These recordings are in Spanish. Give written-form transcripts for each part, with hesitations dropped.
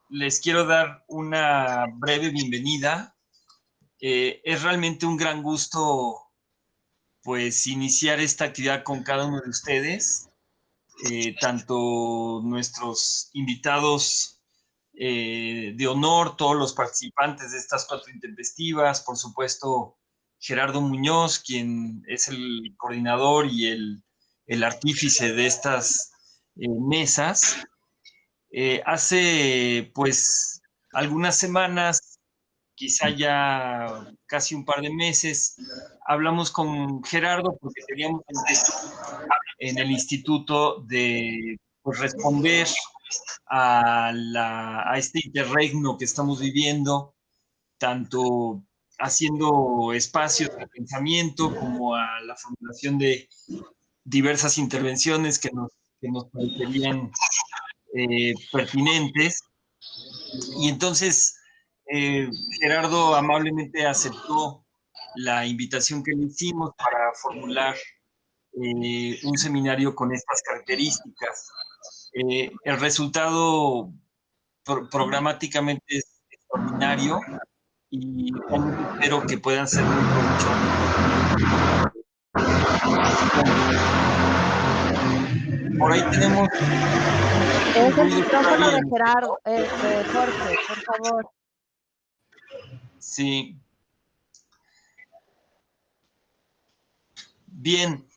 les quiero dar una breve bienvenida. Es realmente un gran gusto, pues, iniciar esta actividad con cada uno de ustedes, tanto nuestros invitados de honor, todos los participantes de estas 4 intempestivas, por supuesto, Gerardo Muñoz, quien es el coordinador y el artífice de estas mesas. Hace, pues, algunas semanas, quizá ya casi un par de meses, hablamos con Gerardo porque teníamos en el instituto de, pues, responder a este interregno que estamos viviendo, tanto haciendo espacios de pensamiento como a la formulación de diversas intervenciones que nos parecerían pertinentes. Y entonces Gerardo amablemente aceptó la invitación que le hicimos para formular un seminario con estas características. El resultado programáticamente es extraordinario y realmente espero que puedan ser muy provechosos. Por ahí tenemos Es el ruido micrófono de extraño. Gerardo, de Jorge, por favor. Sí. Bien.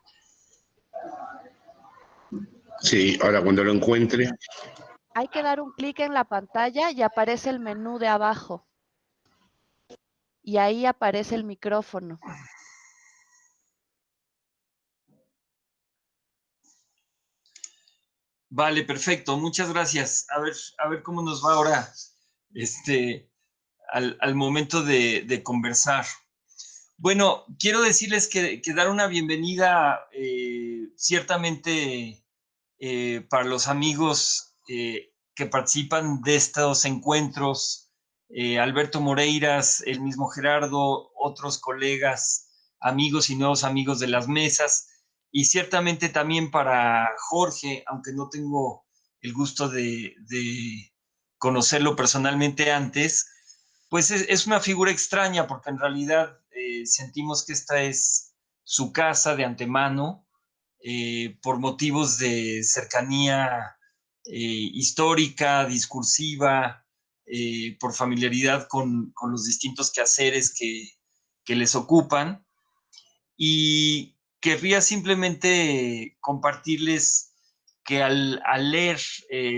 Sí, ahora cuando lo encuentre. Hay que dar un clic en la pantalla y aparece el menú de abajo. Y ahí aparece el micrófono. Vale, perfecto. Muchas gracias. A ver cómo nos va ahora al momento de conversar. Bueno, quiero decirles que dar una bienvenida ciertamente para los amigos que participan de estos encuentros, Alberto Moreiras, el mismo Gerardo, otros colegas, amigos y nuevos amigos de las mesas, y ciertamente también para Jorge, aunque no tengo el gusto de conocerlo personalmente antes, pues es una figura extraña porque en realidad sentimos que esta es su casa de antemano, por motivos de cercanía histórica, discursiva, por familiaridad con los distintos quehaceres que les ocupan. Y querría simplemente compartirles que al leer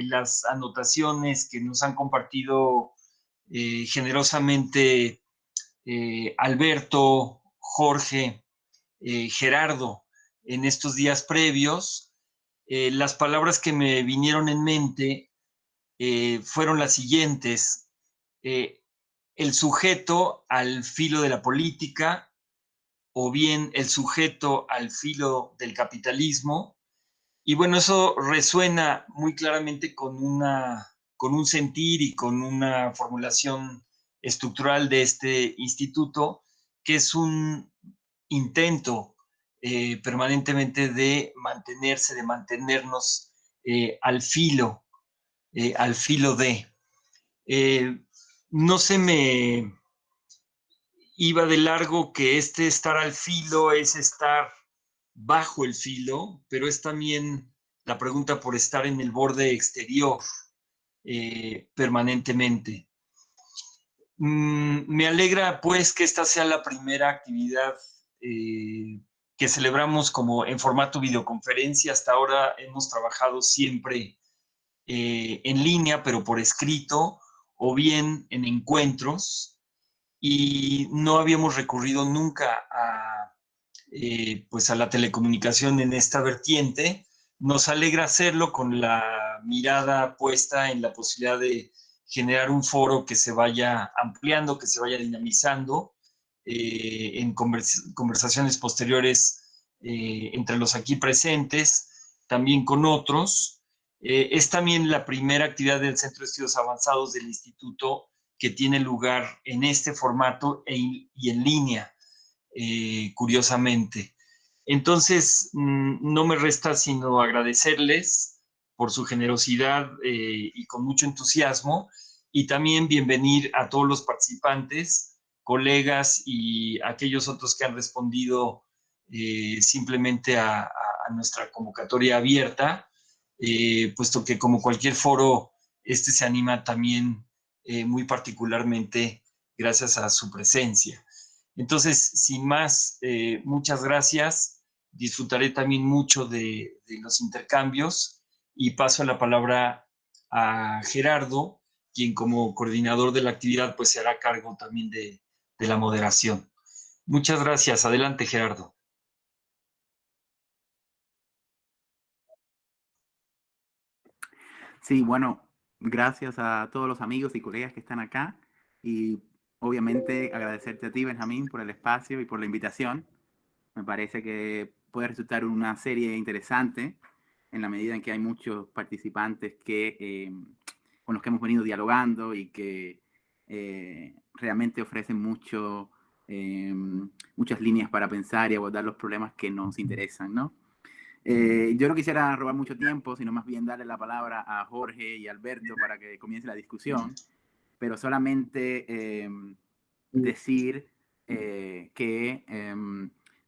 las anotaciones que nos han compartido generosamente Alberto, Jorge, Gerardo, en estos días previos, las palabras que me vinieron en mente fueron las siguientes. El sujeto al filo de la política, o bien el sujeto al filo del capitalismo. Y bueno, eso resuena muy claramente con un sentir y con una formulación estructural de este instituto, que es un intento permanentemente de mantenerse, de mantenernos al filo de. Eh, no se me iba de largo que estar al filo es estar bajo el filo, pero es también la pregunta por estar en el borde exterior permanentemente. Me alegra pues que esta sea la primera actividad que celebramos como en formato videoconferencia. Hasta ahora hemos trabajado siempre en línea, pero por escrito, o bien en encuentros, y no habíamos recurrido nunca pues a la telecomunicación en esta vertiente. Nos alegra hacerlo con la mirada puesta en la posibilidad de generar un foro que se vaya ampliando, que se vaya dinamizando en conversaciones posteriores entre los aquí presentes, también con otros. Es también la primera actividad del Centro de Estudios Avanzados del Instituto que tiene lugar en este formato y en línea, curiosamente. Entonces, no me resta sino agradecerles por su generosidad y con mucho entusiasmo, y también bienvenir a todos los participantes, colegas y aquellos otros que han respondido simplemente a nuestra convocatoria abierta, puesto que como cualquier foro, este se anima también muy particularmente gracias a su presencia. Entonces, sin más, muchas gracias. Disfrutaré también mucho de los intercambios y paso la palabra a Gerardo, quien como coordinador de la actividad pues se hará cargo también de la moderación. Muchas gracias. Adelante, Gerardo. Sí, bueno, gracias a todos los amigos y colegas que están acá y obviamente agradecerte a ti, Benjamín, por el espacio y por la invitación. Me parece que puede resultar una serie interesante en la medida en que hay muchos participantes con los que hemos venido dialogando y que realmente ofrecen muchas líneas para pensar y abordar los problemas que nos interesan, ¿no? Yo no quisiera robar mucho tiempo, sino más bien darle la palabra a Jorge y Alberto para que comience la discusión, pero solamente decir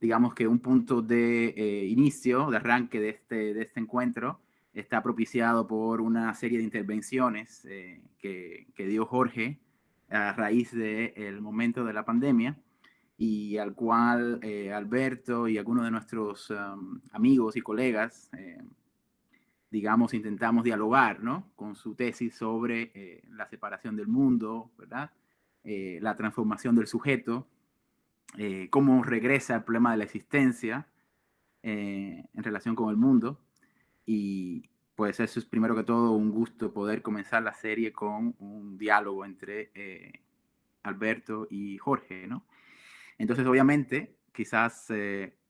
digamos que un punto de inicio, de arranque de este encuentro, está propiciado por una serie de intervenciones que dio Jorge a raíz del momento de la pandemia y al cual Alberto y algunos de nuestros amigos y colegas, digamos, intentamos dialogar, ¿no? Con su tesis sobre la separación del mundo, ¿verdad? La transformación del sujeto, cómo regresa el problema de la existencia en relación con el mundo. Y pues eso es primero que todo un gusto poder comenzar la serie con un diálogo entre Alberto y Jorge, ¿no? Entonces, obviamente, quizás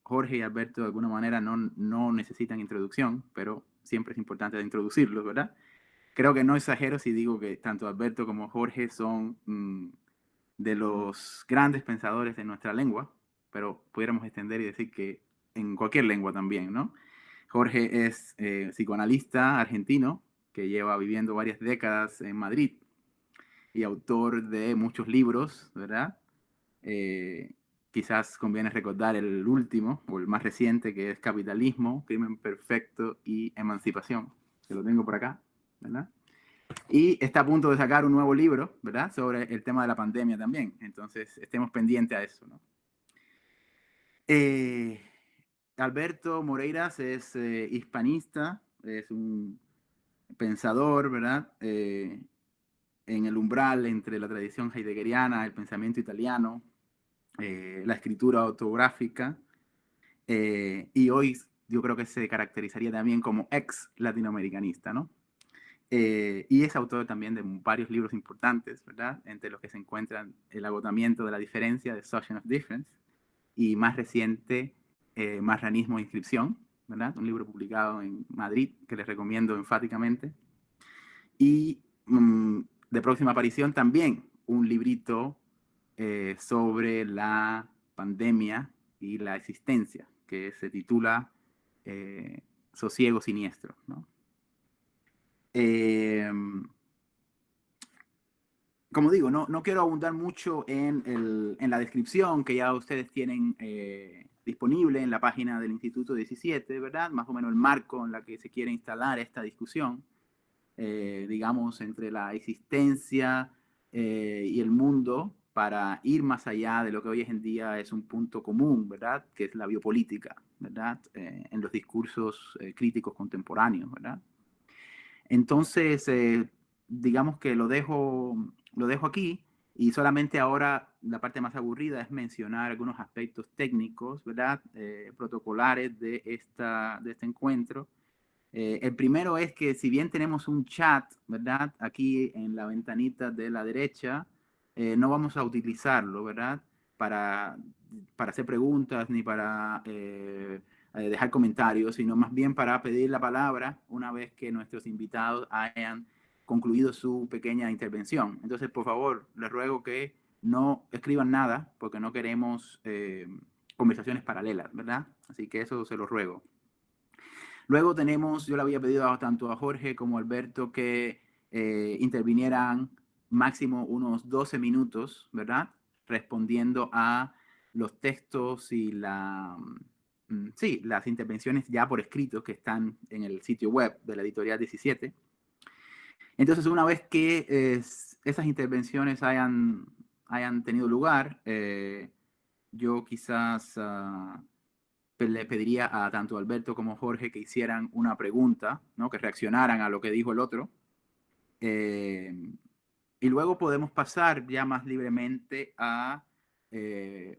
Jorge y Alberto de alguna manera no necesitan introducción, pero siempre es importante introducirlos, ¿verdad? Creo que no exagero si digo que tanto Alberto como Jorge son de los grandes pensadores de nuestra lengua, pero pudiéramos extender y decir que en cualquier lengua también, ¿no? Jorge es psicoanalista argentino que lleva viviendo varias décadas en Madrid y autor de muchos libros, ¿verdad? Quizás conviene recordar el último o el más reciente, que es Capitalismo, Crimen Perfecto y Emancipación, que lo tengo por acá, ¿verdad? Y está a punto de sacar un nuevo libro, ¿verdad? Sobre el tema de la pandemia también. Entonces, estemos pendientes a eso, ¿no? Alberto Moreiras es hispanista, es un pensador, ¿verdad? En el umbral entre la tradición heideggeriana, el pensamiento italiano, la escritura autográfica, y hoy yo creo que se caracterizaría también como ex latinoamericanista, ¿no? Y es autor también de varios libros importantes, ¿verdad? Entre los que se encuentran El agotamiento de la diferencia, The Social of Difference, y más reciente, Marranismo e Inscripción, ¿verdad? Un libro publicado en Madrid que les recomiendo enfáticamente. Y de próxima aparición también un librito sobre la pandemia y la existencia, que se titula Sosiego Siniestro, ¿no? Como digo, no quiero abundar mucho en la descripción que ya ustedes tienen disponible en la página del Instituto 17, ¿verdad? Más o menos el marco en la que se quiere instalar esta discusión, digamos, entre la existencia y el mundo para ir más allá de lo que hoy en día es un punto común, ¿verdad? Que es la biopolítica, ¿verdad? En los discursos críticos contemporáneos, ¿verdad? Entonces, digamos que lo dejo aquí y solamente ahora la parte más aburrida es mencionar algunos aspectos técnicos, ¿verdad? Protocolares de este encuentro. El primero es que si bien tenemos un chat, ¿verdad? Aquí en la ventanita de la derecha, no vamos a utilizarlo, ¿verdad? Para hacer preguntas ni para dejar comentarios, sino más bien para pedir la palabra una vez que nuestros invitados hayan concluido su pequeña intervención. Entonces, por favor, les ruego que no escriban nada porque no queremos conversaciones paralelas, ¿verdad? Así que eso se los ruego. Luego tenemos, yo le había pedido tanto a Jorge como a Alberto que intervinieran máximo unos 12 minutos, ¿verdad? Respondiendo a los textos y sí, las intervenciones ya por escrito que están en el sitio web de la editorial 17. Entonces, una vez que esas intervenciones hayan tenido lugar, yo quizás le pediría a tanto Alberto como Jorge que hicieran una pregunta, ¿no? Que reaccionaran a lo que dijo el otro. Y luego podemos pasar ya más libremente a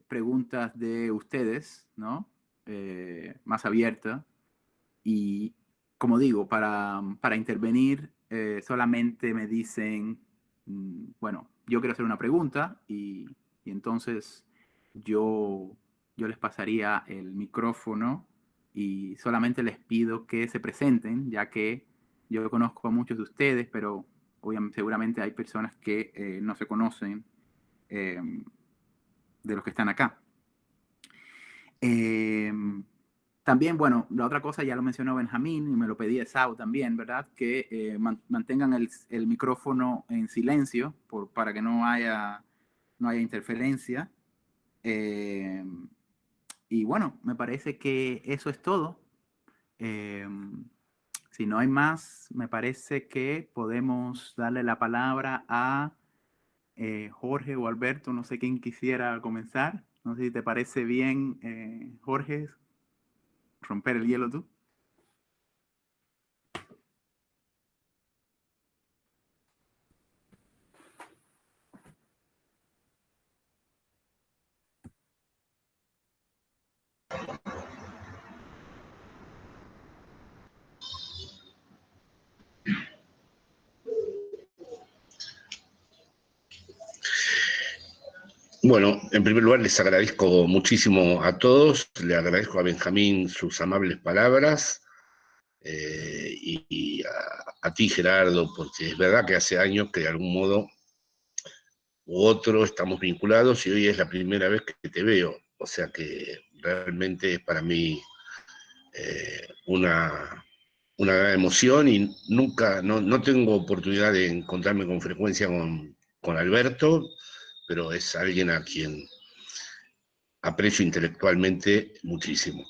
preguntas de ustedes, ¿no? Más abiertas. Y como digo, para intervenir solamente me dicen, bueno, yo quiero hacer una pregunta y entonces yo les pasaría el micrófono y solamente les pido que se presenten, ya que yo conozco a muchos de ustedes, pero obviamente, seguramente hay personas que no se conocen de los que están acá. También, bueno, la otra cosa ya lo mencionó Benjamín y me lo pedí Esau también, ¿verdad? Que mantengan el micrófono en silencio para que no haya interferencia. Y bueno, me parece que eso es todo. Si no hay más, me parece que podemos darle la palabra a Jorge o Alberto, no sé quién quisiera comenzar. No sé si te parece bien, Jorge, romper el hielo tú. Bueno, en primer lugar les agradezco muchísimo a todos, le agradezco a Benjamín sus amables palabras y a ti, Gerardo, porque es verdad que hace años que de algún modo u otro estamos vinculados y hoy es la primera vez que te veo, o sea que realmente es para mí una gran emoción y nunca, no tengo oportunidad de encontrarme con frecuencia con Alberto, pero es alguien a quien aprecio intelectualmente muchísimo.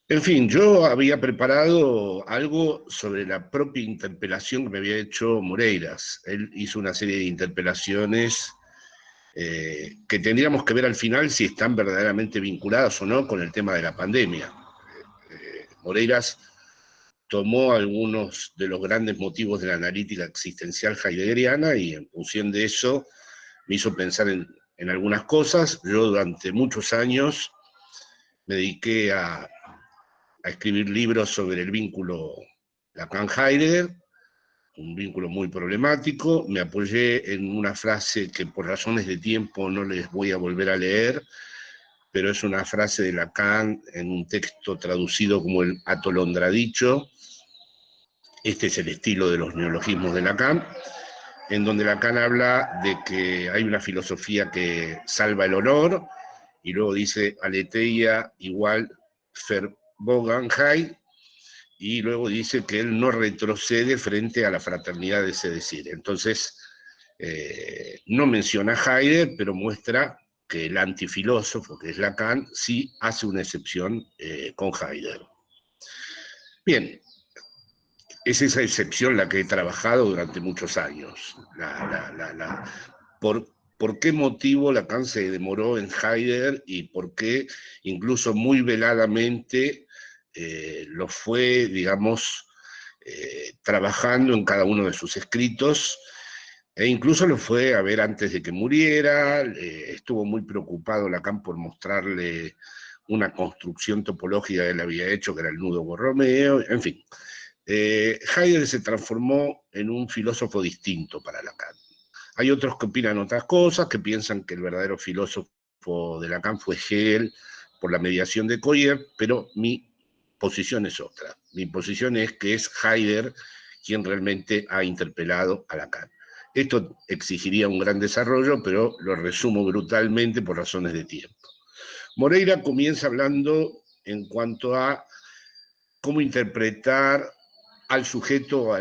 En fin, yo había preparado algo sobre la propia interpelación que me había hecho Moreiras. Él hizo una serie de interpelaciones que tendríamos que ver al final si están verdaderamente vinculadas o no con el tema de la pandemia. Moreiras tomó algunos de los grandes motivos de la analítica existencial heideggeriana y en función de eso me hizo pensar en algunas cosas. Yo durante muchos años me dediqué a escribir libros sobre el vínculo Lacan-Heidegger, un vínculo muy problemático. Me apoyé en una frase que por razones de tiempo no les voy a volver a leer, pero es una frase de Lacan en un texto traducido como el atolondradicho. Este es el estilo de los neologismos de Lacan, en donde Lacan habla de que hay una filosofía que salva el honor, y luego dice aletheia igual Verbogenheit, y luego dice que él no retrocede frente a la fraternidad de ese decir. Entonces, no menciona a Heidegger, pero muestra que el antifilósofo, que es Lacan, sí hace una excepción con Heidegger. Bien, es esa excepción la que he trabajado durante muchos años. ¿Por qué motivo Lacan se demoró en Heidegger y por qué incluso muy veladamente lo fue, digamos, trabajando en cada uno de sus escritos, e incluso lo fue a ver antes de que muriera? Estuvo muy preocupado Lacan por mostrarle una construcción topológica que él había hecho, que era el nudo Borromeo, en fin. Heidegger se transformó en un filósofo distinto para Lacan. Hay otros que opinan otras cosas, que piensan que el verdadero filósofo de Lacan fue Hegel por la mediación de Coyer, pero mi posición es otra. Mi posición es que es Heidegger quien realmente ha interpelado a Lacan. Esto exigiría un gran desarrollo, pero lo resumo brutalmente por razones de tiempo. Moreira comienza hablando en cuanto a cómo interpretar al sujeto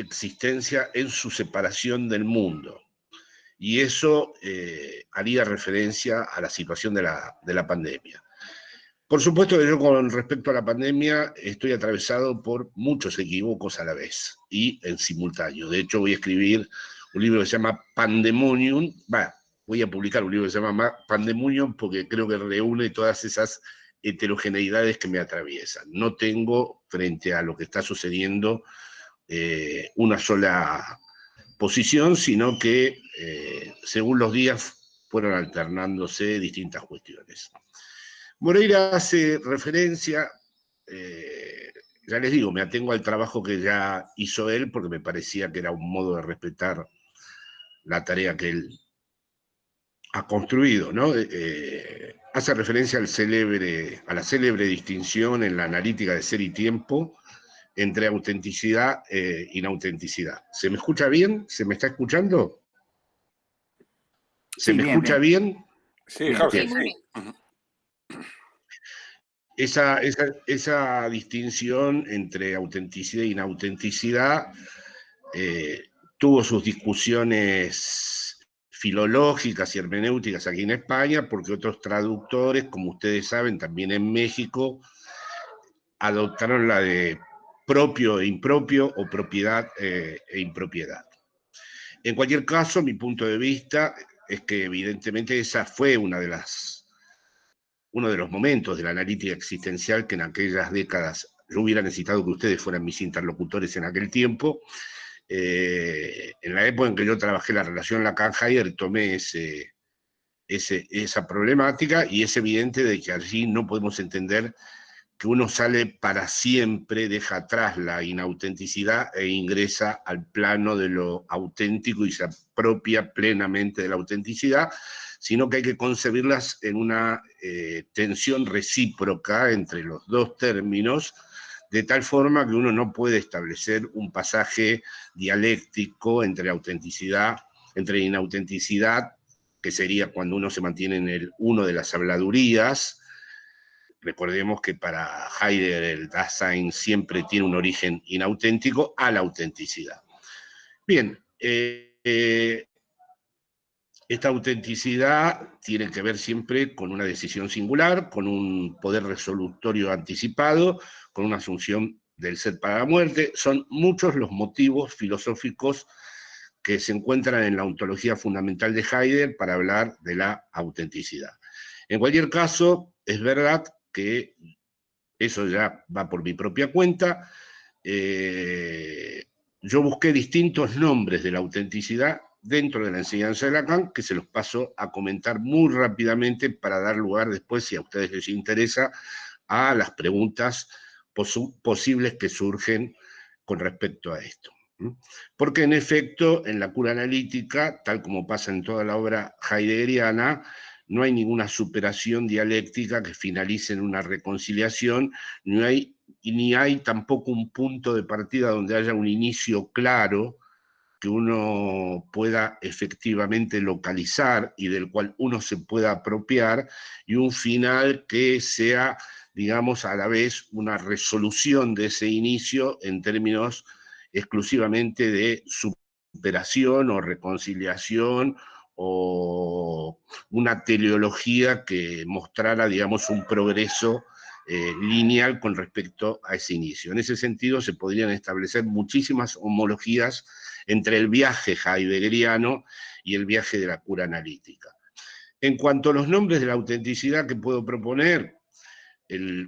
existencia en su separación del mundo. Y eso haría referencia a la situación de la pandemia. Por supuesto que yo con respecto a la pandemia estoy atravesado por muchos equívocos a la vez y en simultáneo. De hecho voy a escribir un libro que se llama Pandemonium, voy a publicar un libro que se llama Pandemonium porque creo que reúne todas esas heterogeneidades que me atraviesan. No tengo, frente a lo que está sucediendo, una sola posición, sino que según los días fueron alternándose distintas cuestiones. Moreira hace referencia, ya les digo, me atengo al trabajo que ya hizo él porque me parecía que era un modo de respetar la tarea que él ha construido, ¿no? Hace referencia a la célebre distinción en la analítica de ser y tiempo entre autenticidad e inautenticidad. ¿Se me escucha bien? ¿Se me está escuchando? ¿Se me escucha bien? Sí, Jorge, sí. Esa distinción entre autenticidad e inautenticidad tuvo sus discusiones filológicas y hermenéuticas aquí en España, porque otros traductores, como ustedes saben, también en México, adoptaron la de propio e impropio o propiedad e impropiedad. En cualquier caso, mi punto de vista es que evidentemente esa fue uno de los momentos de la analítica existencial que en aquellas décadas yo hubiera necesitado que ustedes fueran mis interlocutores en aquel tiempo. En la época en que yo trabajé la relación Lacan-Heidegger, tomé esa problemática y es evidente de que allí no podemos entender que uno sale para siempre, deja atrás la inautenticidad e ingresa al plano de lo auténtico y se apropia plenamente de la autenticidad, sino que hay que concebirlas en una tensión recíproca entre los dos términos, de tal forma que uno no puede establecer un pasaje dialéctico entre inautenticidad, que sería cuando uno se mantiene en el uno de las habladurías. Recordemos que para Heidegger el Dasein siempre tiene un origen inauténtico, a la autenticidad. Bien, esta autenticidad tiene que ver siempre con una decisión singular, con un poder resolutorio anticipado, con una asunción del ser para la muerte. Son muchos los motivos filosóficos que se encuentran en la ontología fundamental de Heidegger para hablar de la autenticidad. En cualquier caso, es verdad que eso ya va por mi propia cuenta. Yo busqué distintos nombres de la autenticidad dentro de la enseñanza de Lacan, que se los paso a comentar muy rápidamente para dar lugar después, si a ustedes les interesa, a las preguntas posibles que surgen con respecto a esto. Porque en efecto, en la cura analítica, tal como pasa en toda la obra heideggeriana, no hay ninguna superación dialéctica que finalice en una reconciliación, ni hay tampoco un punto de partida donde haya un inicio claro que uno pueda efectivamente localizar y del cual uno se pueda apropiar, y un final que sea, digamos, a la vez una resolución de ese inicio en términos exclusivamente de superación o reconciliación o una teleología que mostrara, digamos, un progreso lineal con respecto a ese inicio. En ese sentido se podrían establecer muchísimas homologías entre el viaje heideggeriano y el viaje de la cura analítica. En cuanto a los nombres de la autenticidad que puedo proponer,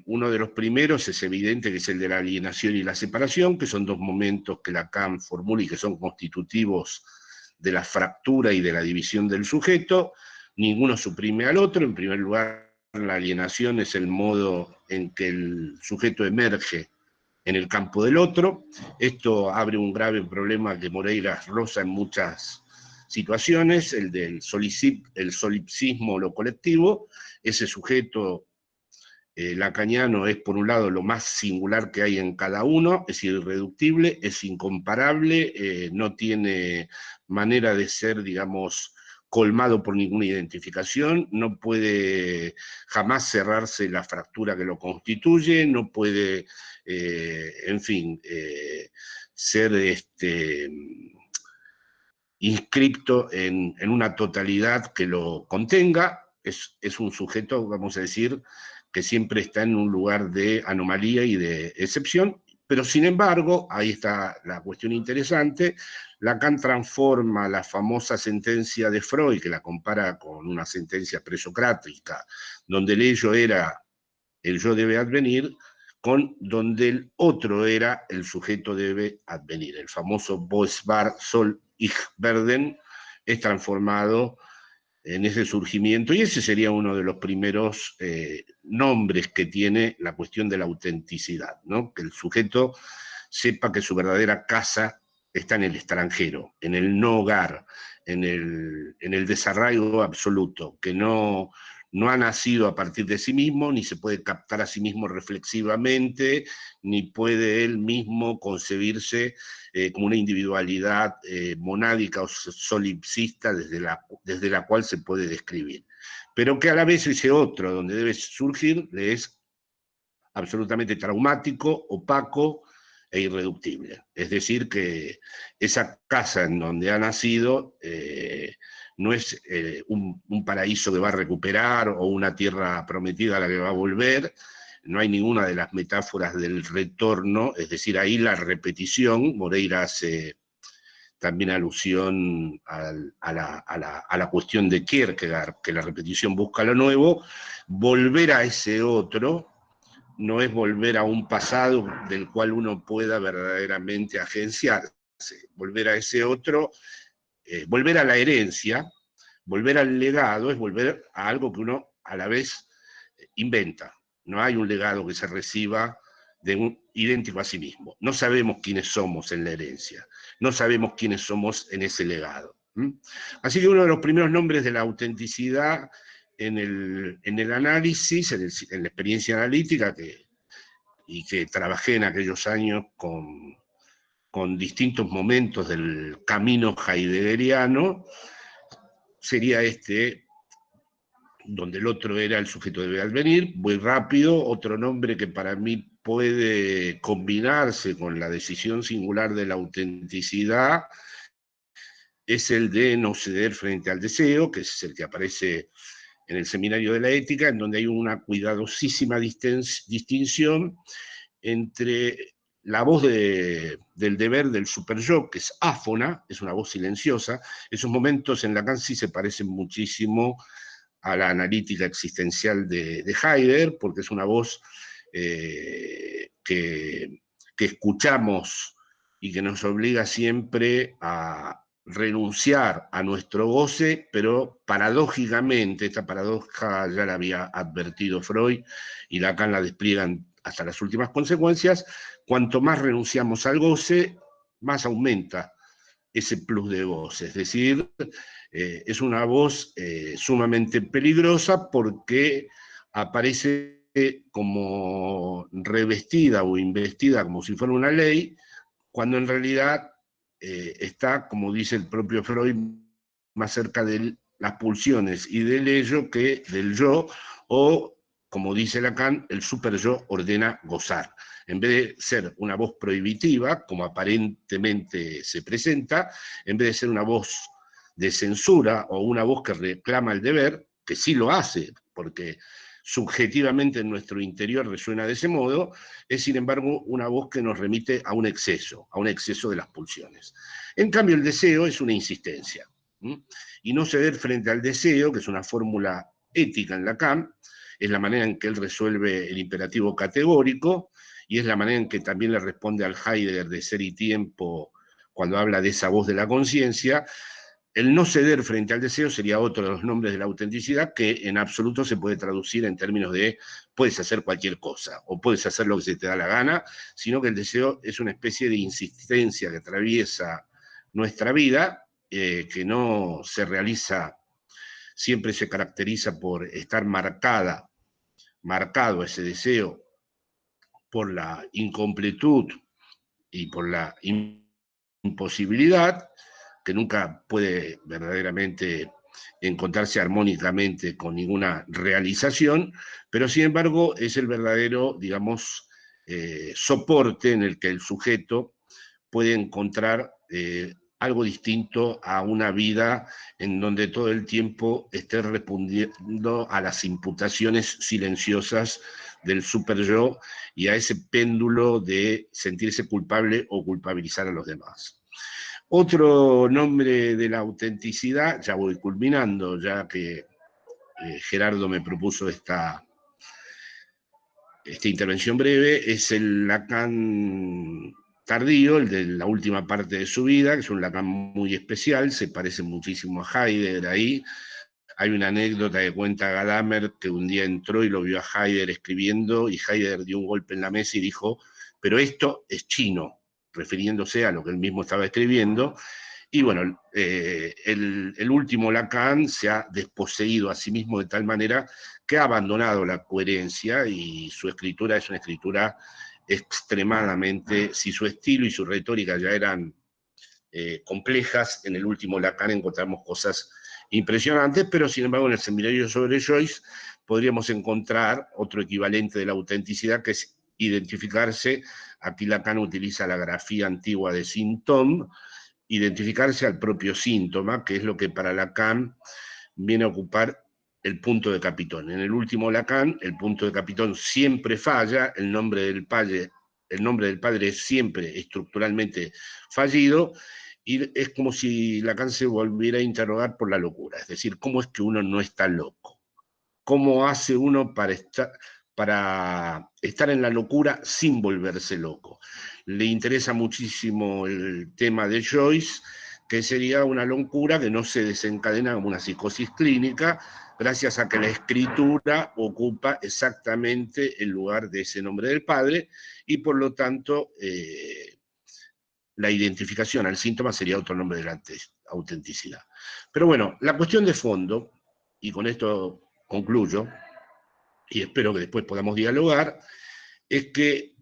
uno de los primeros es evidente que es el de la alienación y la separación, que son dos momentos que Lacan formula y que son constitutivos de la fractura y de la división del sujeto. Ninguno suprime al otro. En primer lugar, la alienación es el modo en que el sujeto emerge en el campo del otro. Esto abre un grave problema que Moreira roza en muchas situaciones, el del solipsismo o lo colectivo. Ese sujeto lacaniano es, por un lado, lo más singular que hay en cada uno, es irreductible, es incomparable, no tiene manera de ser, digamos, colmado por ninguna identificación, no puede jamás cerrarse la fractura que lo constituye, no puede, en fin, ser inscripto en una totalidad que lo contenga. Es un sujeto, vamos a decir, que siempre está en un lugar de anomalía y de excepción, pero sin embargo, ahí está la cuestión interesante, Lacan transforma la famosa sentencia de Freud, que la compara con una sentencia presocrática, donde el ello era el yo debe advenir, con donde el otro era el sujeto debe advenir. El famoso Vos war soll ich werden es transformado en ese surgimiento, y ese sería uno de los primeros nombres que tiene la cuestión de la autenticidad, ¿no? Que el sujeto sepa que su verdadera casa está en el extranjero, en el no hogar, en el desarraigo absoluto, que no ha nacido a partir de sí mismo, ni se puede captar a sí mismo reflexivamente, ni puede él mismo concebirse como una individualidad monádica o solipsista desde la cual se puede describir. Pero que a la vez ese otro, donde debe surgir, le es absolutamente traumático, opaco e irreductible. Es decir, que esa casa en donde ha nacido no es un paraíso que va a recuperar o una tierra prometida a la que va a volver. No hay ninguna de las metáforas del retorno, es decir, ahí la repetición. Moreira hace también alusión a la cuestión de Kierkegaard, que la repetición busca lo nuevo. Volver a ese otro no es volver a un pasado del cual uno pueda verdaderamente agenciarse. Volver a ese otro, volver a la herencia, volver al legado, es volver a algo que uno a la vez inventa. No hay un legado que se reciba idéntico a sí mismo. No sabemos quiénes somos en la herencia, no sabemos quiénes somos en ese legado. Así que uno de los primeros nombres de la autenticidad en el análisis, en la experiencia analítica, y que trabajé en aquellos años con distintos momentos del camino heideggeriano, sería donde el otro era el sujeto debe advenir. Muy rápido, otro nombre que para mí puede combinarse con la decisión singular de la autenticidad es el de no ceder frente al deseo, que es el que aparece en el Seminario de la Ética, en donde hay una cuidadosísima distinción entre la voz del deber del superyo, que es áfona, es una voz silenciosa. Esos momentos en Lacan sí se parecen muchísimo a la analítica existencial de Heidegger, porque es una voz que escuchamos y que nos obliga siempre a renunciar a nuestro goce, pero paradójicamente, esta paradoja ya la había advertido Freud, y Lacan la despliegan hasta las últimas consecuencias. Cuanto más renunciamos al goce, más aumenta ese plus de goce. Es decir, es una voz sumamente peligrosa porque aparece como revestida o investida como si fuera una ley, cuando en realidad está, como dice el propio Freud, más cerca de las pulsiones y del ello que del yo, o, como dice Lacan, el superyo ordena gozar. En vez de ser una voz prohibitiva, como aparentemente se presenta, en vez de ser una voz de censura o una voz que reclama el deber, que sí lo hace, porque subjetivamente en nuestro interior resuena de ese modo, es sin embargo una voz que nos remite a un exceso de las pulsiones. En cambio el deseo es una insistencia, y no ceder frente al deseo, que es una fórmula ética en Lacan, es la manera en que él resuelve el imperativo categórico, y es la manera en que también le responde al Heidegger de Ser y Tiempo cuando habla de esa voz de la conciencia. El no ceder frente al deseo sería otro de los nombres de la autenticidad, que en absoluto se puede traducir en términos de puedes hacer cualquier cosa o puedes hacer lo que se te da la gana, sino que el deseo es una especie de insistencia que atraviesa nuestra vida, que no se realiza, siempre se caracteriza por estar marcado ese deseo por la incompletud y por la imposibilidad, que nunca puede verdaderamente encontrarse armónicamente con ninguna realización, pero sin embargo es el verdadero, digamos, soporte en el que el sujeto puede encontrar algo distinto a una vida en donde todo el tiempo esté respondiendo a las imputaciones silenciosas del superyo y a ese péndulo de sentirse culpable o culpabilizar a los demás. Otro nombre de la autenticidad, ya voy culminando, ya que Gerardo me propuso esta intervención breve, es el Lacan tardío, el de la última parte de su vida, que es un Lacan muy especial, se parece muchísimo a Heidegger ahí. Hay una anécdota que cuenta Gadamer que un día entró y lo vio a Heidegger escribiendo, y Heidegger dio un golpe en la mesa y dijo, pero esto es chino, refiriéndose a lo que él mismo estaba escribiendo. Y bueno, el último Lacan se ha desposeído a sí mismo de tal manera que ha abandonado la coherencia y su escritura es una escritura extremadamente, si su estilo y su retórica ya eran complejas, en el último Lacan encontramos cosas impresionantes, pero sin embargo en el Seminario sobre Joyce podríamos encontrar otro equivalente de la autenticidad, que es identificarse, aquí Lacan utiliza la grafía antigua de síntoma, identificarse al propio síntoma, que es lo que para Lacan viene a ocupar el punto de Capitón. En el último Lacan, el punto de Capitón siempre falla, el nombre del padre es siempre estructuralmente fallido, y es como si Lacan se volviera a interrogar por la locura, es decir, ¿cómo es que uno no está loco? ¿Cómo hace uno para estar en la locura sin volverse loco? Le interesa muchísimo el tema de Joyce, que sería una locura que no se desencadena como una psicosis clínica, gracias a que la escritura ocupa exactamente el lugar de ese nombre del padre, y por lo tanto la identificación al síntoma sería otro nombre de la autenticidad. Pero bueno, la cuestión de fondo, y con esto concluyo, y espero que después podamos dialogar, es que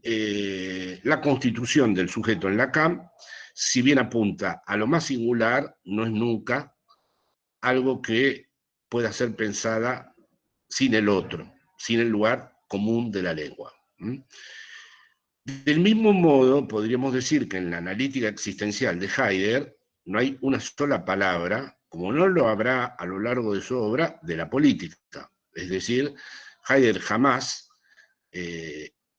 la constitución del sujeto en Lacan, si bien apunta a lo más singular, no es nunca algo que pueda ser pensada sin el otro, sin el lugar común de la lengua. Del mismo modo, podríamos decir que en la analítica existencial de Heidegger no hay una sola palabra, como no lo habrá a lo largo de su obra, de la política. Es decir, Heidegger jamás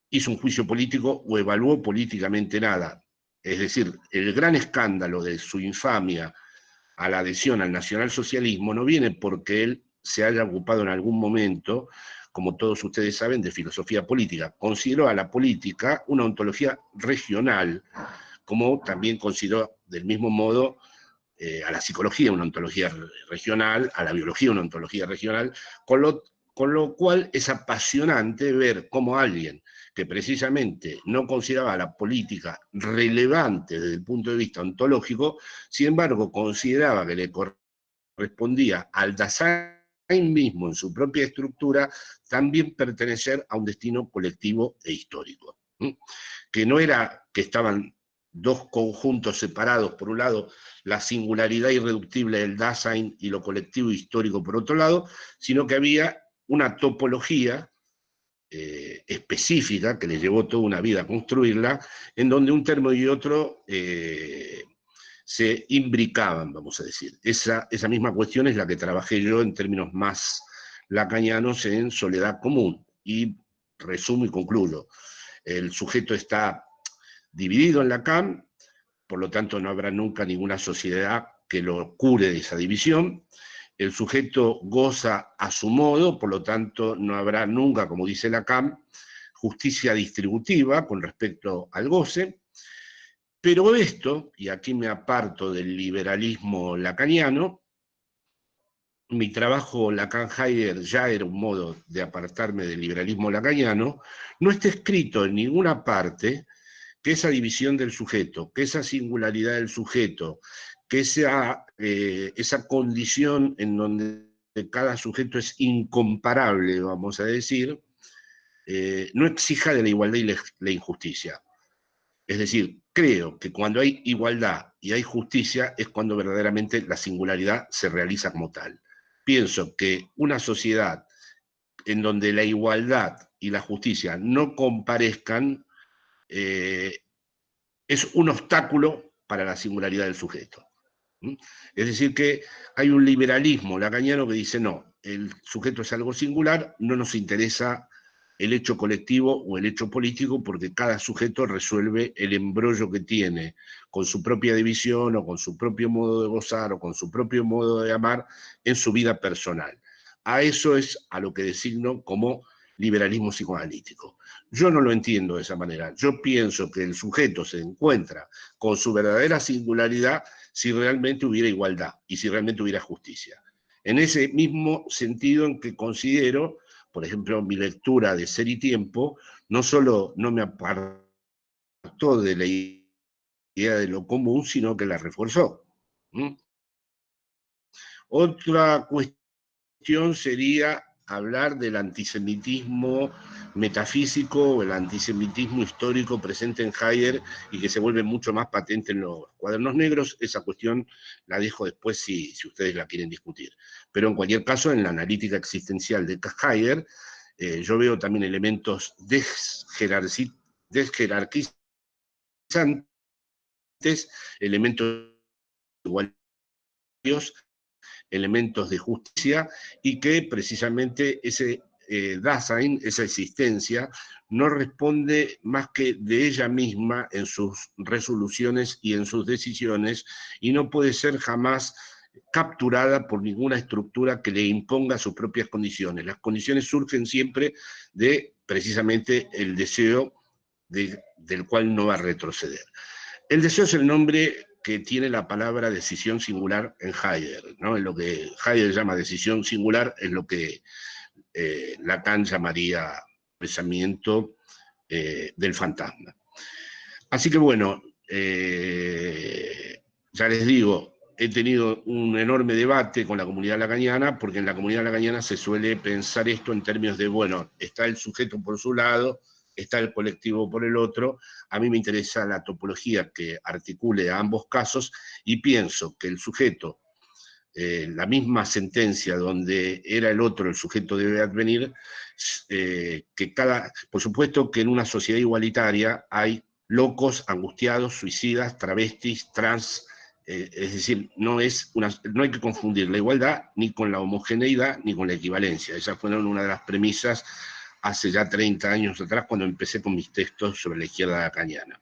hizo un juicio político o evaluó políticamente nada. Es decir, el gran escándalo de su infamia a la adhesión al nacionalsocialismo no viene porque él se haya ocupado en algún momento, como todos ustedes saben, de filosofía política. Consideró a la política una ontología regional, como también consideró del mismo modo a la psicología una ontología regional, a la biología una ontología regional, con lo cual es apasionante ver cómo alguien que precisamente no consideraba la política relevante desde el punto de vista ontológico, sin embargo consideraba que le correspondía al Dasein mismo en su propia estructura también pertenecer a un destino colectivo e histórico. Que no era que estaban dos conjuntos separados, por un lado la singularidad irreductible del Dasein y lo colectivo histórico por otro lado, sino que había una topología específica que le llevó toda una vida a construirla, en donde un termo y otro se imbricaban, vamos a decir. Esa misma cuestión es la que trabajé yo en términos más lacanianos en Soledad Común. Y resumo y concluyo. El sujeto está dividido en Lacan, por lo tanto no habrá nunca ninguna sociedad que lo cure de esa división. El sujeto goza a su modo, por lo tanto no habrá nunca, como dice Lacan, justicia distributiva con respecto al goce. Pero esto, y aquí me aparto del liberalismo lacaniano, mi trabajo Lacan-Heidegger ya era un modo de apartarme del liberalismo lacaniano, no está escrito en ninguna parte que esa división del sujeto, que esa singularidad del sujeto, que esa condición en donde cada sujeto es incomparable, vamos a decir, no exija de la igualdad y la injusticia. Es decir, creo que cuando hay igualdad y hay justicia es cuando verdaderamente la singularidad se realiza como tal. pienso que una sociedad en donde la igualdad y la justicia no comparezcan es un obstáculo para la singularidad del sujeto. Es decir, que hay un liberalismo lacaniano que dice, no, el sujeto es algo singular, no nos interesa el hecho colectivo o el hecho político, porque cada sujeto resuelve el embrollo que tiene con su propia división o con su propio modo de gozar o con su propio modo de amar en su vida personal. A eso es a lo que designo como liberalismo psicoanalítico. Yo no lo entiendo de esa manera. Yo pienso que el sujeto se encuentra con su verdadera singularidad si realmente hubiera igualdad y si realmente hubiera justicia. En ese mismo sentido en que considero, por ejemplo, mi lectura de Ser y Tiempo, no solo no me apartó de la idea de lo común, sino que la reforzó. Otra cuestión sería hablar del antisemitismo metafísico o el antisemitismo histórico presente en Heidegger y que se vuelve mucho más patente en los Cuadernos Negros. Esa cuestión la dejo después si ustedes la quieren discutir. Pero en cualquier caso, en la analítica existencial de Heidegger, yo veo también elementos desjerarquizantes, elementos igualitarios, elementos de justicia, y que precisamente ese Dasein, esa existencia, no responde más que de ella misma en sus resoluciones y en sus decisiones, y no puede ser jamás capturada por ninguna estructura que le imponga sus propias condiciones. Las condiciones surgen siempre de precisamente el deseo del cual no va a retroceder. El deseo es el nombre que tiene la palabra decisión singular en Heidegger, ¿no? En lo que Heidegger llama decisión singular es lo que Lacan llamaría pensamiento del fantasma. Así que bueno, ya les digo, he tenido un enorme debate con la comunidad lacaniana, porque en la comunidad lacaniana se suele pensar esto en términos de, bueno, está el sujeto por su lado, está el colectivo por el otro. A mí me interesa la topología que articule a ambos casos, y pienso que el sujeto, la misma sentencia donde era el otro, el sujeto debe advenir, por supuesto que en una sociedad igualitaria hay locos, angustiados, suicidas, travestis, trans, es decir, no hay que confundir la igualdad ni con la homogeneidad ni con la equivalencia. Esas fueron una de las premisas hace ya 30 años atrás, cuando empecé con mis textos sobre la izquierda lacaniana.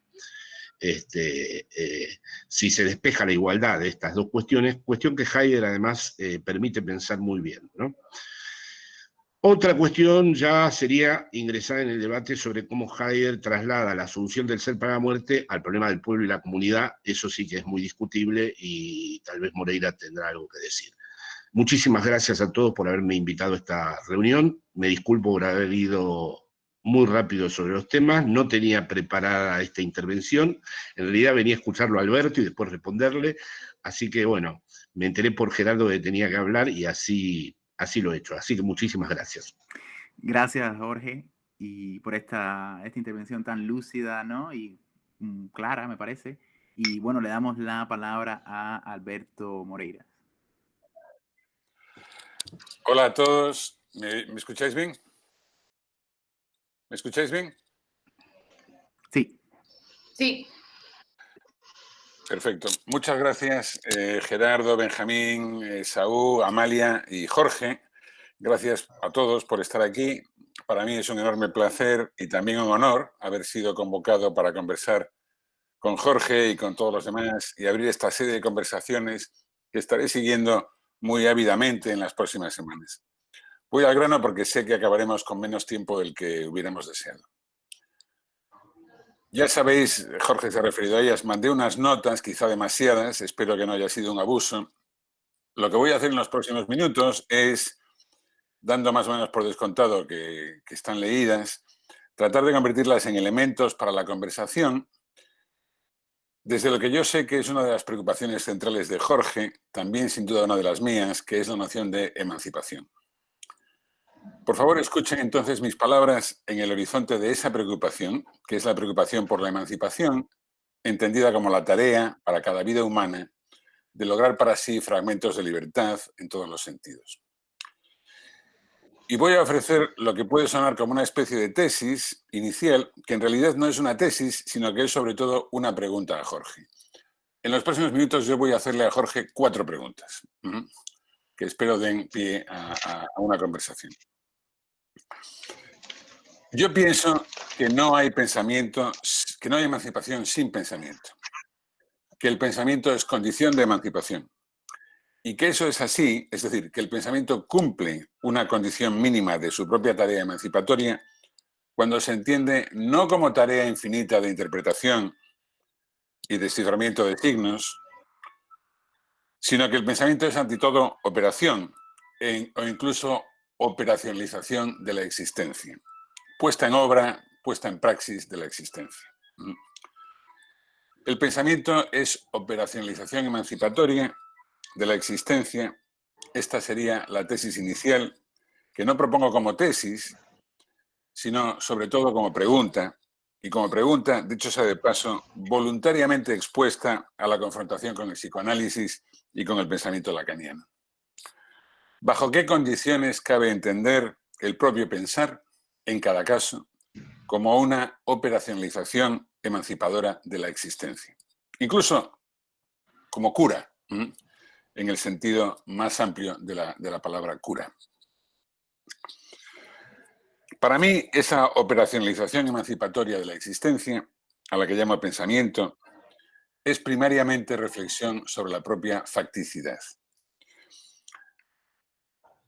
Si se despeja la igualdad de estas dos cuestiones, cuestión que Heidegger además permite pensar muy bien, ¿no? Otra cuestión ya sería ingresar en el debate sobre cómo Heidegger traslada la asunción del ser para la muerte al problema del pueblo y la comunidad. Eso sí que es muy discutible y tal vez Moreira tendrá algo que decir. Muchísimas gracias a todos por haberme invitado a esta reunión. Me disculpo por haber ido muy rápido sobre los temas. No tenía preparada esta intervención. En realidad venía a escucharlo a Alberto y después responderle. Así que bueno, me enteré por Gerardo que tenía que hablar y así lo he hecho. Así que muchísimas gracias. Gracias, Jorge, y por esta intervención tan lúcida, ¿no? Y clara, me parece. Y bueno, le damos la palabra a Alberto Moreira. Hola a todos. ¿Me escucháis bien? ¿Me escucháis bien? Sí. Sí. Perfecto. Muchas gracias, Gerardo, Benjamín, Saúl, Amalia y Jorge. Gracias a todos por estar aquí. Para mí es un enorme placer y también un honor haber sido convocado para conversar con Jorge y con todos los demás y abrir esta serie de conversaciones que estaré siguiendo muy ávidamente en las próximas semanas. Voy al grano porque sé que acabaremos con menos tiempo del que hubiéramos deseado. Ya sabéis, Jorge se ha referido a ellas, mandé unas notas, quizá demasiadas, espero que no haya sido un abuso. Lo que voy a hacer en los próximos minutos es, dando más o menos por descontado que están leídas, tratar de convertirlas en elementos para la conversación, desde lo que yo sé que es una de las preocupaciones centrales de Jorge, también sin duda una de las mías, que es la noción de emancipación. Por favor, escuchen entonces mis palabras en el horizonte de esa preocupación, que es la preocupación por la emancipación, entendida como la tarea para cada vida humana de lograr para sí fragmentos de libertad en todos los sentidos. Y voy a ofrecer lo que puede sonar como una especie de tesis inicial, que en realidad no es una tesis, sino que es sobre todo una pregunta a Jorge. En los próximos minutos yo voy a hacerle a Jorge 4 preguntas, que espero den pie a una conversación. Yo pienso que no hay pensamiento, que no hay emancipación sin pensamiento, que el pensamiento es condición de emancipación. Y que eso es así, es decir, que el pensamiento cumple una condición mínima de su propia tarea emancipatoria cuando se entiende no como tarea infinita de interpretación y desciframiento de signos, sino que el pensamiento es ante todo operación o incluso operacionalización de la existencia, puesta en obra, puesta en praxis de la existencia. El pensamiento es operacionalización emancipatoria de la existencia. Esta sería la tesis inicial, que no propongo como tesis, sino sobre todo como pregunta, y como pregunta, dicho sea de paso, voluntariamente expuesta a la confrontación con el psicoanálisis y con el pensamiento lacaniano. ¿Bajo qué condiciones cabe entender el propio pensar, en cada caso, como una operacionalización emancipadora de la existencia? Incluso como cura, en el sentido más amplio de la palabra cura. Para mí, esa operacionalización emancipatoria de la existencia, a la que llamo pensamiento, es primariamente reflexión sobre la propia facticidad.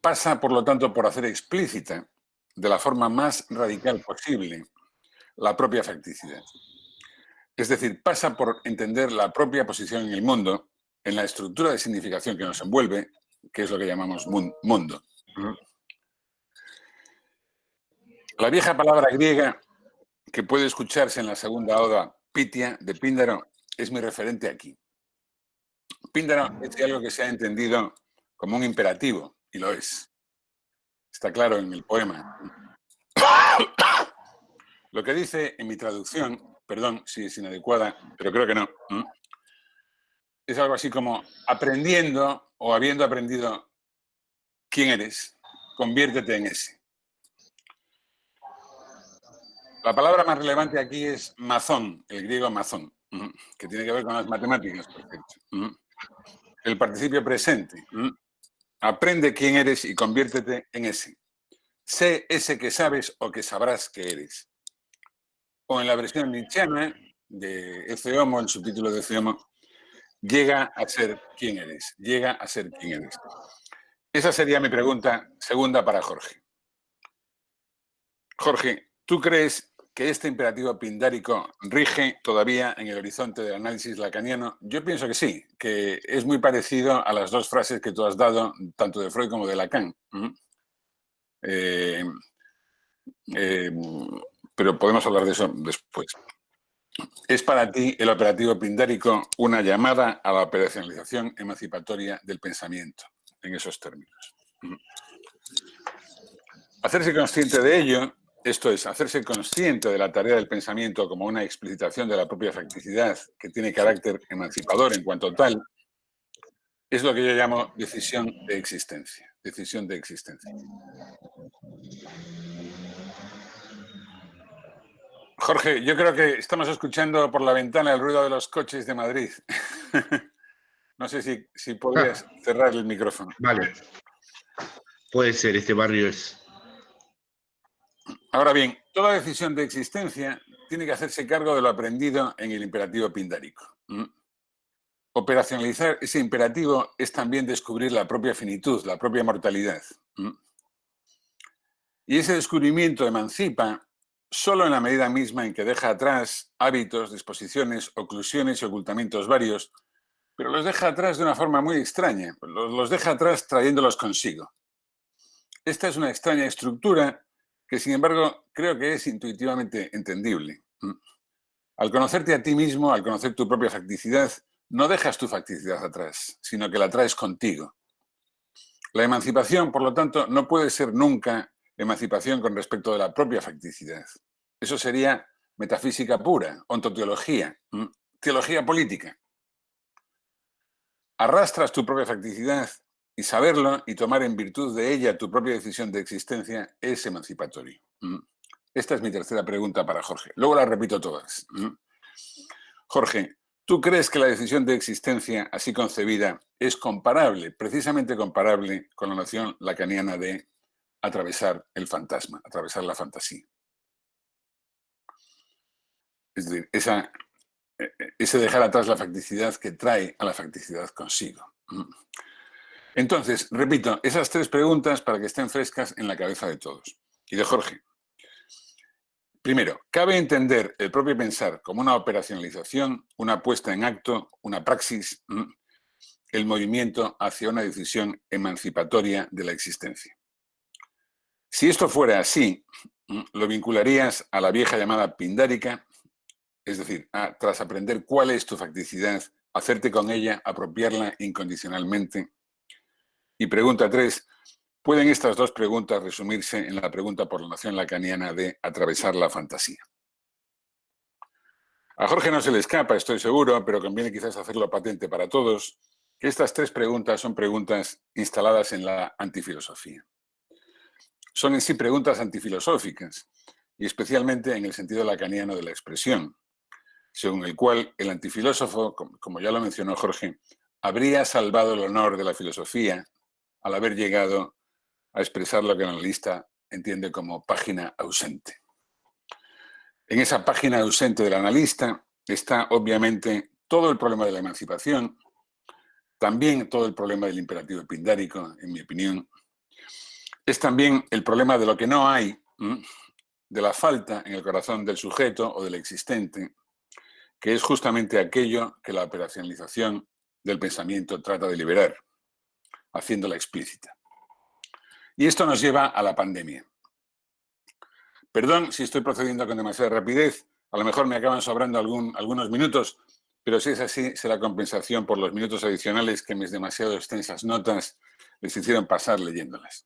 Pasa, por lo tanto, por hacer explícita, de la forma más radical posible, la propia facticidad. Es decir, pasa por entender la propia posición en el mundo, en la estructura de significación que nos envuelve, que es lo que llamamos mundo. La vieja palabra griega que puede escucharse en la segunda oda, Pitia, de Píndaro, es mi referente aquí. Píndaro es algo que se ha entendido como un imperativo, y lo es. Está claro en el poema. Lo que dice en mi traducción, perdón si es inadecuada, pero creo que no, es algo así como aprendiendo o habiendo aprendido quién eres, conviértete en ese. La palabra más relevante aquí es mazón, el griego mazón, que tiene que ver con las matemáticas, perfecto. El participio presente. Aprende quién eres y conviértete en ese. Sé ese que sabes o que sabrás que eres. O en la versión nietzscheana de Ecce Homo, el subtítulo de Ecce Homo, llega a ser quién eres. Llega a ser quién eres. Esa sería mi pregunta segunda para Jorge. Jorge, ¿tú crees que este imperativo pindárico rige todavía en el horizonte del análisis lacaniano? Yo pienso que sí, que es muy parecido a las 2 frases que tú has dado, tanto de Freud como de Lacan. Pero podemos hablar de eso después. ¿Es para ti el operativo pindárico una llamada a la operacionalización emancipatoria del pensamiento, en esos términos? Hacerse consciente de ello, esto es, hacerse consciente de la tarea del pensamiento como una explicitación de la propia facticidad que tiene carácter emancipador en cuanto tal, es lo que yo llamo decisión de existencia. Decisión de existencia. Jorge, yo creo que estamos escuchando por la ventana el ruido de los coches de Madrid. No sé si podrías cerrar el micrófono. Vale. Puede ser, este barrio es... Ahora bien, toda decisión de existencia tiene que hacerse cargo de lo aprendido en el imperativo pindárico. Operacionalizar ese imperativo es también descubrir la propia finitud, la propia mortalidad. Y ese descubrimiento emancipa solo en la medida misma en que deja atrás hábitos, disposiciones, oclusiones y ocultamientos varios, pero los deja atrás de una forma muy extraña, los deja atrás trayéndolos consigo. Esta es una extraña estructura que, sin embargo, creo que es intuitivamente entendible. Al conocerte a ti mismo, al conocer tu propia facticidad, no dejas tu facticidad atrás, sino que la traes contigo. La emancipación, por lo tanto, no puede ser nunca emancipación con respecto de la propia facticidad. Eso sería metafísica pura, ontoteología, teología política. Arrastras tu propia facticidad y saberlo y tomar en virtud de ella tu propia decisión de existencia es emancipatorio. Esta es mi tercera pregunta para Jorge. Luego las repito todas. Jorge, ¿tú crees que la decisión de existencia así concebida es comparable, precisamente comparable, con la noción lacaniana de atravesar el fantasma, atravesar la fantasía? Es decir, ese dejar atrás la facticidad que trae a la facticidad consigo. Entonces, repito, esas tres preguntas para que estén frescas en la cabeza de todos. Y de Jorge. Primero, ¿cabe entender el propio pensar como una operacionalización, una puesta en acto, una praxis, el movimiento hacia una decisión emancipatoria de la existencia? Si esto fuera así, lo vincularías a la vieja llamada pindárica, es decir, tras aprender cuál es tu facticidad, hacerte con ella, apropiarla incondicionalmente. Y pregunta 3, ¿pueden estas dos preguntas resumirse en la pregunta por la noción lacaniana de atravesar la fantasía? A Jorge no se le escapa, estoy seguro, pero conviene quizás hacerlo patente para todos, que estas tres preguntas son preguntas instaladas en la antifilosofía. Son en sí preguntas antifilosóficas, y especialmente en el sentido lacaniano de la expresión, según el cual el antifilósofo, como ya lo mencionó Jorge, habría salvado el honor de la filosofía al haber llegado a expresar lo que el analista entiende como página ausente. En esa página ausente del analista está, obviamente, todo el problema de la emancipación, también todo el problema del imperativo pindárico, en mi opinión. Es también el problema de lo que no hay, de la falta en el corazón del sujeto o del existente, que es justamente aquello que la operacionalización del pensamiento trata de liberar, haciéndola explícita. Y esto nos lleva a la pandemia. Perdón si estoy procediendo con demasiada rapidez, a lo mejor me acaban sobrando algunos minutos, pero si es así, será compensación por los minutos adicionales que mis demasiado extensas notas les hicieron pasar leyéndolas.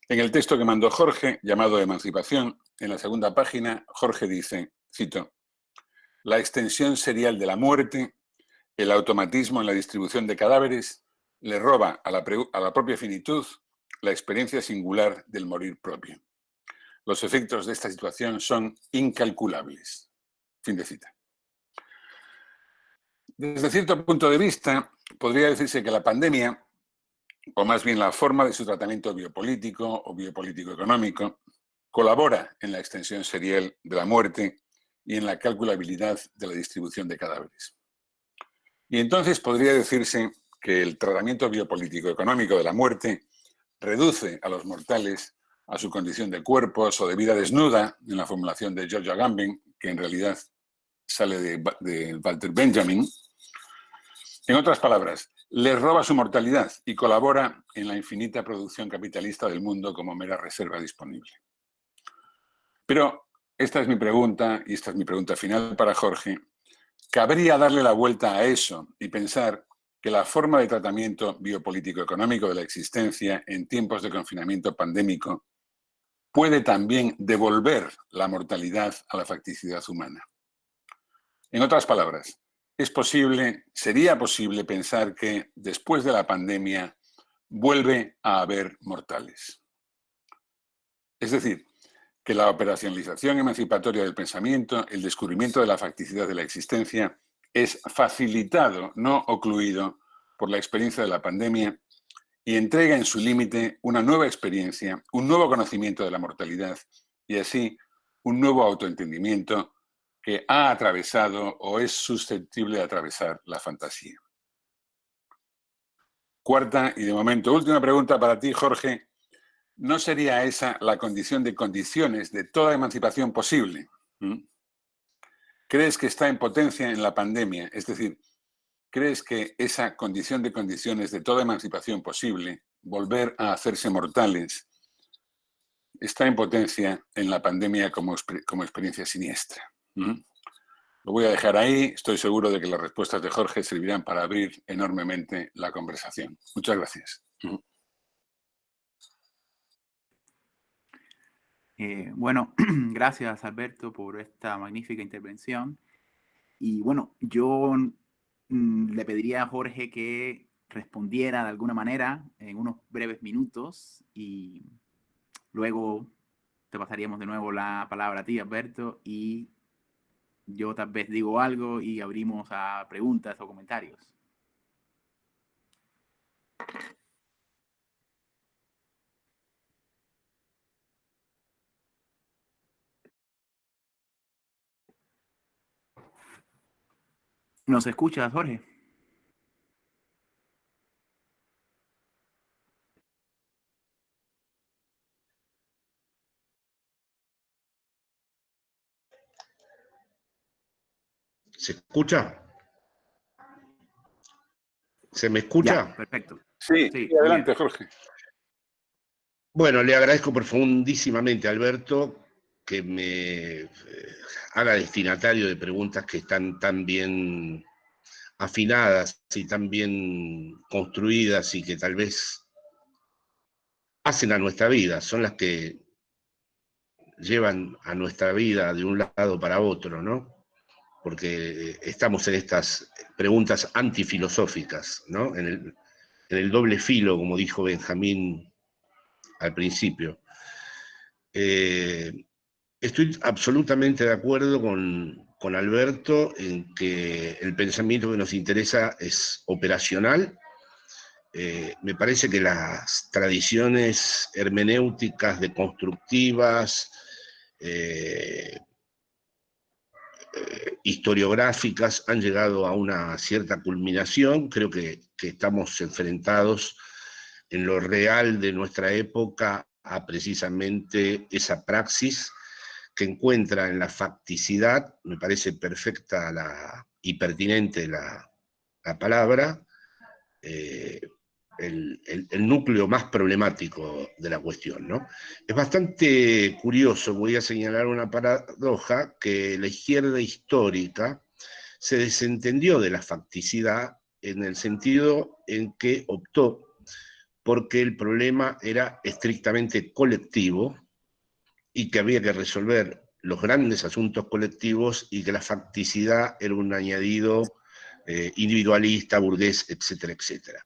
En el texto que mandó Jorge, llamado Emancipación, en la segunda página, Jorge dice, cito, la extensión serial de la muerte, el automatismo en la distribución de cadáveres, le roba a la propia finitud la experiencia singular del morir propio. Los efectos de esta situación son incalculables. Fin de cita. Desde cierto punto de vista, podría decirse que la pandemia, o más bien la forma de su tratamiento biopolítico o biopolítico-económico, colabora en la extensión serial de la muerte y en la calculabilidad de la distribución de cadáveres. Y entonces podría decirse que el tratamiento biopolítico-económico de la muerte reduce a los mortales a su condición de cuerpos o de vida desnuda, en la formulación de George Agamben, que en realidad sale de Walter Benjamin. En otras palabras, les roba su mortalidad y colabora en la infinita producción capitalista del mundo como mera reserva disponible. Pero esta es mi pregunta, y esta es mi pregunta final para Jorge. ¿Cabría darle la vuelta a eso y pensar que la forma de tratamiento biopolítico-económico de la existencia en tiempos de confinamiento pandémico puede también devolver la mortalidad a la facticidad humana? En otras palabras, sería posible pensar que después de la pandemia vuelve a haber mortales. Es decir, que la operacionalización emancipatoria del pensamiento, el descubrimiento de la facticidad de la existencia, es facilitado, no ocluido, por la experiencia de la pandemia y entrega en su límite una nueva experiencia, un nuevo conocimiento de la mortalidad y así un nuevo autoentendimiento que ha atravesado o es susceptible de atravesar la fantasía. Cuarta y de momento última pregunta para ti, Jorge. ¿No sería esa la condición de condiciones de toda emancipación posible? ¿Crees que está en potencia en la pandemia? Es decir, ¿crees que esa condición de condiciones de toda emancipación posible, volver a hacerse mortales, está en potencia en la pandemia como experiencia siniestra? Lo voy a dejar ahí. Estoy seguro de que las respuestas de Jorge servirán para abrir enormemente la conversación. Muchas gracias. Bueno, gracias Alberto por esta magnífica intervención. Y bueno, yo le pediría a Jorge que respondiera de alguna manera en unos breves minutos y luego te pasaríamos de nuevo la palabra a ti, Alberto, y yo tal vez digo algo y abrimos a preguntas o comentarios. ¿Nos escuchas, Jorge? ¿Se escucha? ¿Se me escucha? Ya, perfecto. Sí, Sí, adelante, bien. Jorge. Bueno, le agradezco profundísimamente a Alberto que me haga destinatario de preguntas que están tan bien afinadas y tan bien construidas y que tal vez hacen a nuestra vida, son las que llevan a nuestra vida de un lado para otro, ¿no? Porque estamos en estas preguntas antifilosóficas, ¿no? En el doble filo, como dijo Benjamín al principio. Estoy absolutamente de acuerdo con Alberto en que el pensamiento que nos interesa es operacional. Me parece que las tradiciones hermenéuticas deconstructivas, historiográficas han llegado a una cierta culminación. Creo que estamos enfrentados en lo real de nuestra época a precisamente esa praxis que encuentra en la facticidad, me parece perfecta y pertinente la palabra, el núcleo más problemático de la cuestión, ¿no? Es bastante curioso, voy a señalar una paradoja, que la izquierda histórica se desentendió de la facticidad en el sentido en que optó porque el problema era estrictamente colectivo y que había que resolver los grandes asuntos colectivos y que la facticidad era un añadido individualista, burgués, etcétera, etcétera.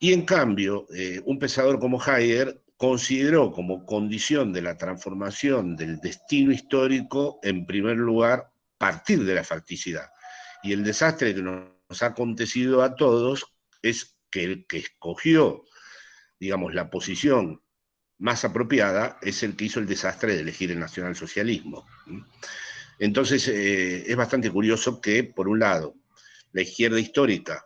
Y en cambio, un pensador como Heidegger consideró como condición de la transformación del destino histórico, en primer lugar, partir de la facticidad. Y el desastre que nos ha acontecido a todos es que el que escogió, digamos, la posición más apropiada es el que hizo el desastre de elegir el nacionalsocialismo. Entonces, es bastante curioso que, por un lado, la izquierda histórica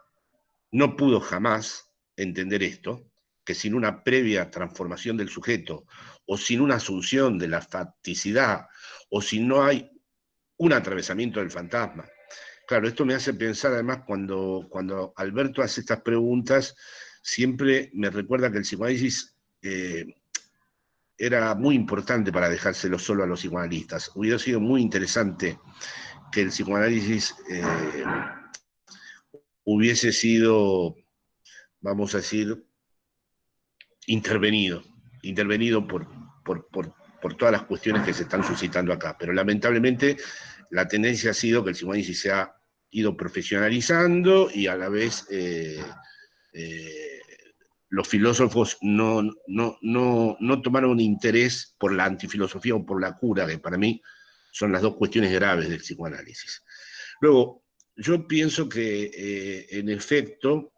no pudo jamás entender esto, que sin una previa transformación del sujeto, o sin una asunción de la facticidad, o si no hay un atravesamiento del fantasma. Claro, esto me hace pensar además cuando Alberto hace estas preguntas, siempre me recuerda que el psicoanálisis era muy importante para dejárselo solo a los psicoanalistas. Hubiera sido muy interesante que el psicoanálisis hubiese sido, vamos a decir, intervenido por todas las cuestiones que se están suscitando acá. Pero lamentablemente la tendencia ha sido que el psicoanálisis se ha ido profesionalizando y a la vez los filósofos no tomaron interés por la antifilosofía o por la cura, que para mí son las dos cuestiones graves del psicoanálisis. Luego, yo pienso que en efecto,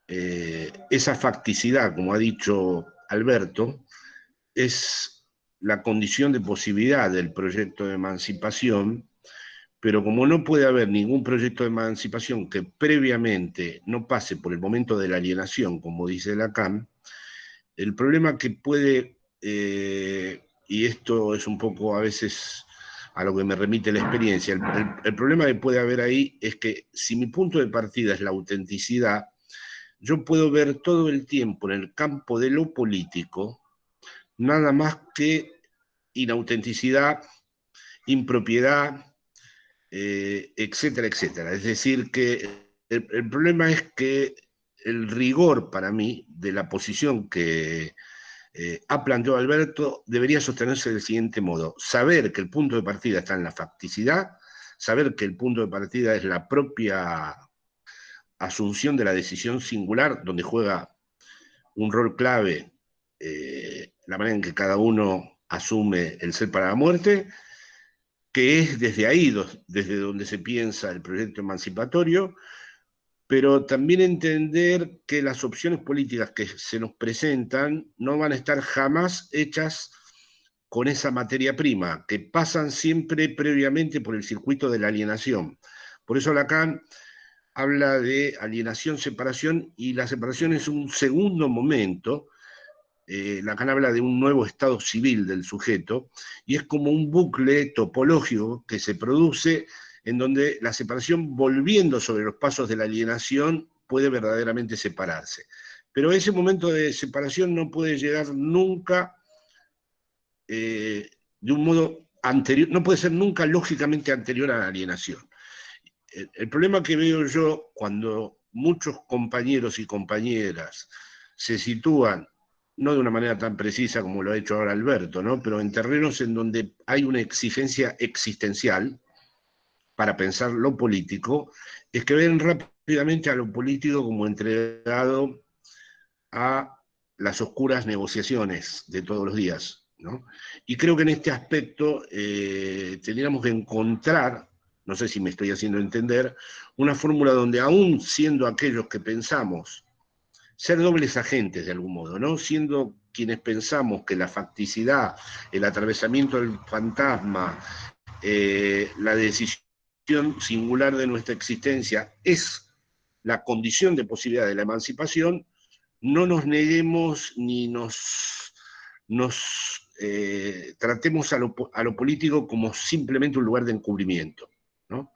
esa facticidad, como ha dicho Alberto, es la condición de posibilidad del proyecto de emancipación, pero como no puede haber ningún proyecto de emancipación que previamente no pase por el momento de la alienación, como dice Lacan, el problema que puede, y esto es un poco a veces a lo que me remite la experiencia, el problema que puede haber ahí es que si mi punto de partida es la autenticidad, yo puedo ver todo el tiempo en el campo de lo político nada más que inautenticidad, impropiedad, etcétera, etcétera. Es decir, que el problema es que el rigor para mí de la posición que ha planteado Alberto debería sostenerse del siguiente modo: saber que el punto de partida está en la facticidad, saber que el punto de partida es la propia asunción de la decisión singular, donde juega un rol clave la manera en que cada uno asume el ser para la muerte, que es desde ahí, desde donde se piensa el proyecto emancipatorio, pero también entender que las opciones políticas que se nos presentan no van a estar jamás hechas con esa materia prima, que pasan siempre previamente por el circuito de la alienación. Por eso Lacan habla de alienación, separación, y la separación es un segundo momento. Lacan habla de un nuevo estado civil del sujeto, y es como un bucle topológico que se produce en donde la separación, volviendo sobre los pasos de la alienación, puede verdaderamente separarse. Pero ese momento de separación no puede llegar nunca de un modo anterior, no puede ser nunca lógicamente anterior a la alienación. El problema que veo yo cuando muchos compañeros y compañeras se sitúan, no de una manera tan precisa como lo ha hecho ahora Alberto, ¿no?, pero en terrenos en donde hay una exigencia existencial para pensar lo político, es que ven rápidamente a lo político como entregado a las oscuras negociaciones de todos los días, ¿no? Y creo que en este aspecto tendríamos que encontrar, no sé si me estoy haciendo entender, una fórmula donde aún siendo aquellos que pensamos ser dobles agentes de algún modo, ¿no?, siendo quienes pensamos que la facticidad, el atravesamiento del fantasma, la decisión singular de nuestra existencia es la condición de posibilidad de la emancipación, no nos neguemos ni nos tratemos a lo político como simplemente un lugar de encubrimiento, ¿no?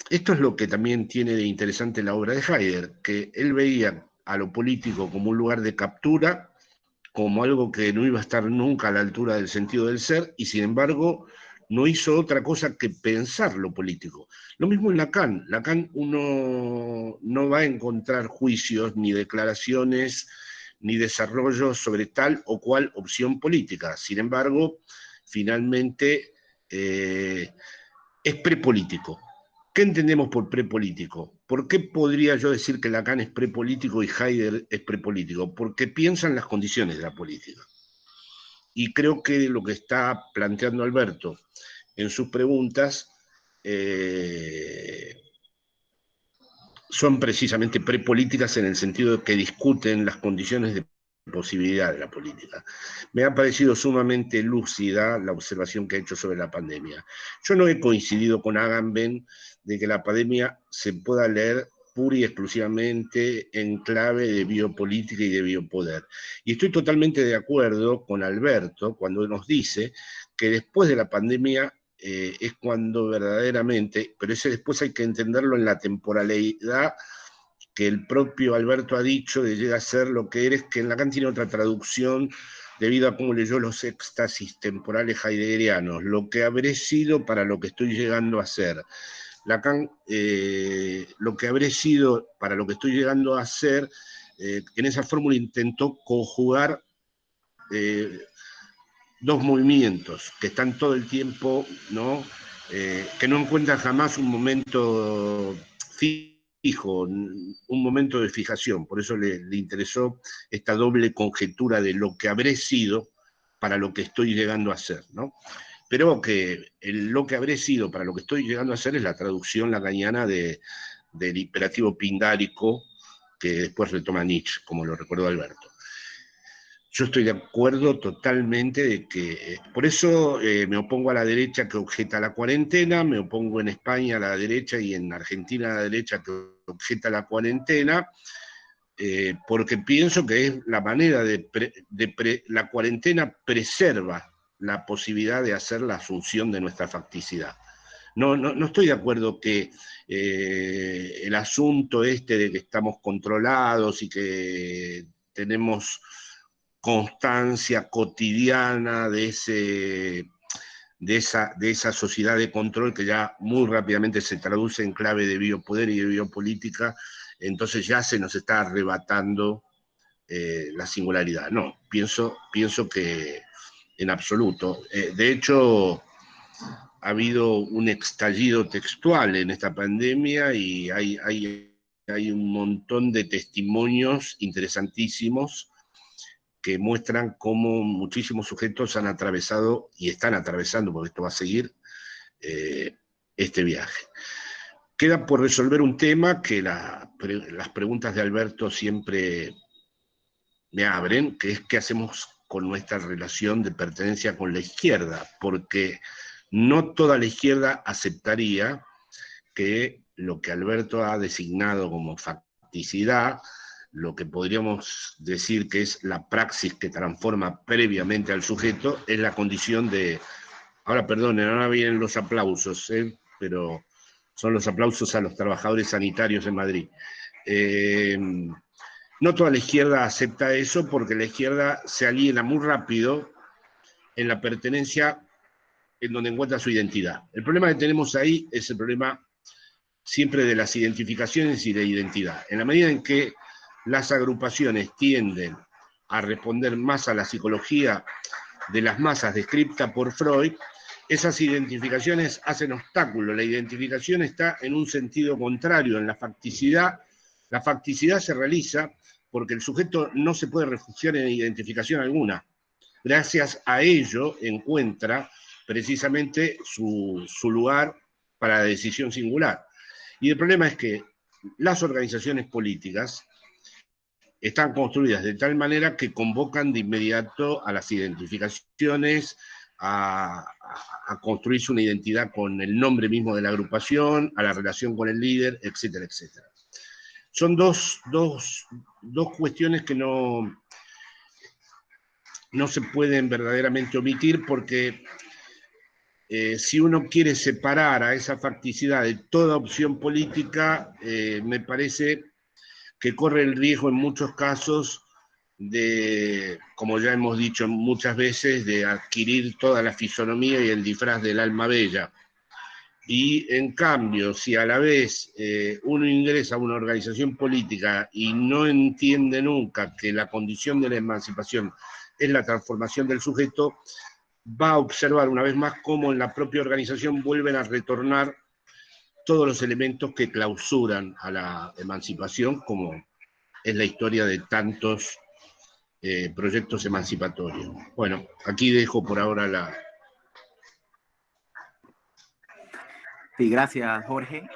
Esto es lo que también tiene de interesante la obra de Heidegger, que él veía a lo político como un lugar de captura, como algo que no iba a estar nunca a la altura del sentido del ser, y sin embargo no hizo otra cosa que pensar lo político. Lo mismo en Lacan. Lacan uno no va a encontrar juicios, ni declaraciones, ni desarrollos sobre tal o cual opción política. Sin embargo, finalmente es prepolítico. ¿Qué entendemos por prepolítico? ¿Por qué podría yo decir que Lacan es prepolítico y Heidegger es prepolítico? Porque piensan las condiciones de la política. Y creo que lo que está planteando Alberto en sus preguntas son precisamente prepolíticas en el sentido de que discuten las condiciones de posibilidad de la política. Me ha parecido sumamente lúcida la observación que ha hecho sobre la pandemia. Yo no he coincidido con Agamben de que la pandemia se pueda leer pura y exclusivamente en clave de biopolítica y de biopoder. Y estoy totalmente de acuerdo con Alberto cuando nos dice que después de la pandemia es cuando verdaderamente, pero ese después hay que entenderlo en la temporalidad que el propio Alberto ha dicho de llega a ser lo que eres, que en Lacan tiene otra traducción debido a cómo leyó los éxtasis temporales heideggerianos, lo que habré sido para lo que estoy llegando a ser. Lacan, lo que habré sido para lo que estoy llegando a ser, en esa fórmula intentó conjugar dos movimientos que están todo el tiempo, ¿no?, que no encuentran jamás un momento fijo, un momento de fijación. Por eso le interesó esta doble conjetura de lo que habré sido para lo que estoy llegando a ser, ¿no? Pero que lo que habré sido para lo que estoy llegando a ser es la traducción lacaniana del imperativo pindárico que después retoma Nietzsche, como lo recordó Alberto. Yo estoy de acuerdo totalmente de que, por eso me opongo a la derecha que objeta la cuarentena, me opongo en España a la derecha y en Argentina a la derecha que objeta la cuarentena, porque pienso que es la manera la cuarentena preserva la posibilidad de hacer la asunción de nuestra facticidad. No estoy de acuerdo que el asunto de que estamos controlados y que tenemos constancia cotidiana de esa sociedad de control que ya muy rápidamente se traduce en clave de biopoder y de biopolítica, entonces ya se nos está arrebatando la singularidad. No, pienso que en absoluto. De hecho, ha habido un estallido textual en esta pandemia y hay un montón de testimonios interesantísimos que muestran cómo muchísimos sujetos han atravesado y están atravesando, porque esto va a seguir, este viaje. Queda por resolver un tema que las preguntas de Alberto siempre me abren, que es qué hacemos con nuestra relación de pertenencia con la izquierda, porque no toda la izquierda aceptaría que lo que Alberto ha designado como facticidad, lo que podríamos decir que es la praxis que transforma previamente al sujeto, es la condición de... Ahora, perdonen, ahora vienen los aplausos, pero son los aplausos a los trabajadores sanitarios en Madrid. No toda la izquierda acepta eso porque la izquierda se aliena muy rápido en la pertenencia en donde encuentra su identidad. El problema que tenemos ahí es el problema siempre de las identificaciones y de identidad. En la medida en que las agrupaciones tienden a responder más a la psicología de las masas descripta por Freud, esas identificaciones hacen obstáculo. La identificación está en un sentido contrario, en la facticidad. La facticidad se realiza porque el sujeto no se puede refugiar en identificación alguna. Gracias a ello encuentra precisamente su lugar para la decisión singular. Y el problema es que las organizaciones políticas están construidas de tal manera que convocan de inmediato a las identificaciones, a construirse una identidad con el nombre mismo de la agrupación, a la relación con el líder, etcétera, etcétera. Son dos cuestiones que no se pueden verdaderamente omitir porque si uno quiere separar a esa facticidad de toda opción política, me parece que corre el riesgo en muchos casos de, como ya hemos dicho muchas veces, de adquirir toda la fisonomía y el disfraz del alma bella. Y en cambio, si a la vez uno ingresa a una organización política y no entiende nunca que la condición de la emancipación es la transformación del sujeto, va a observar una vez más cómo en la propia organización vuelven a retornar todos los elementos que clausuran a la emancipación, como es la historia de tantos proyectos emancipatorios. Bueno, aquí dejo por ahora la... Sí, gracias, Jorge.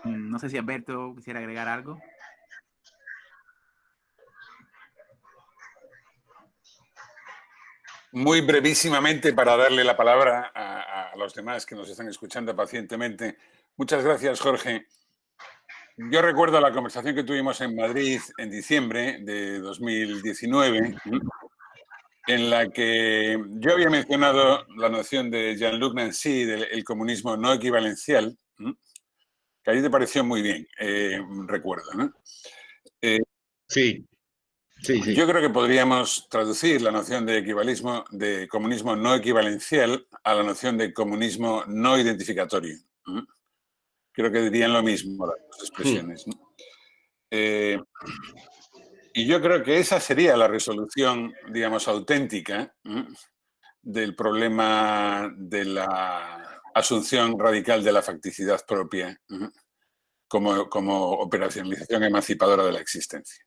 No sé si Alberto quisiera agregar algo. Muy brevísimamente para darle la palabra a los demás que nos están escuchando pacientemente. Muchas gracias, Jorge. Yo recuerdo la conversación que tuvimos en Madrid en diciembre de 2019, en la que yo había mencionado la noción de Jean-Luc Nancy del comunismo no equivalencial, que a ti te pareció muy bien, recuerdo, ¿no? Sí. Yo creo que podríamos traducir la noción de comunismo no equivalencial a la noción de comunismo no identificatorio. Creo que dirían lo mismo las dos expresiones, ¿no? Y yo creo que esa sería la resolución, digamos, auténtica del problema de la asunción radical de la facticidad propia como operacionalización emancipadora de la existencia.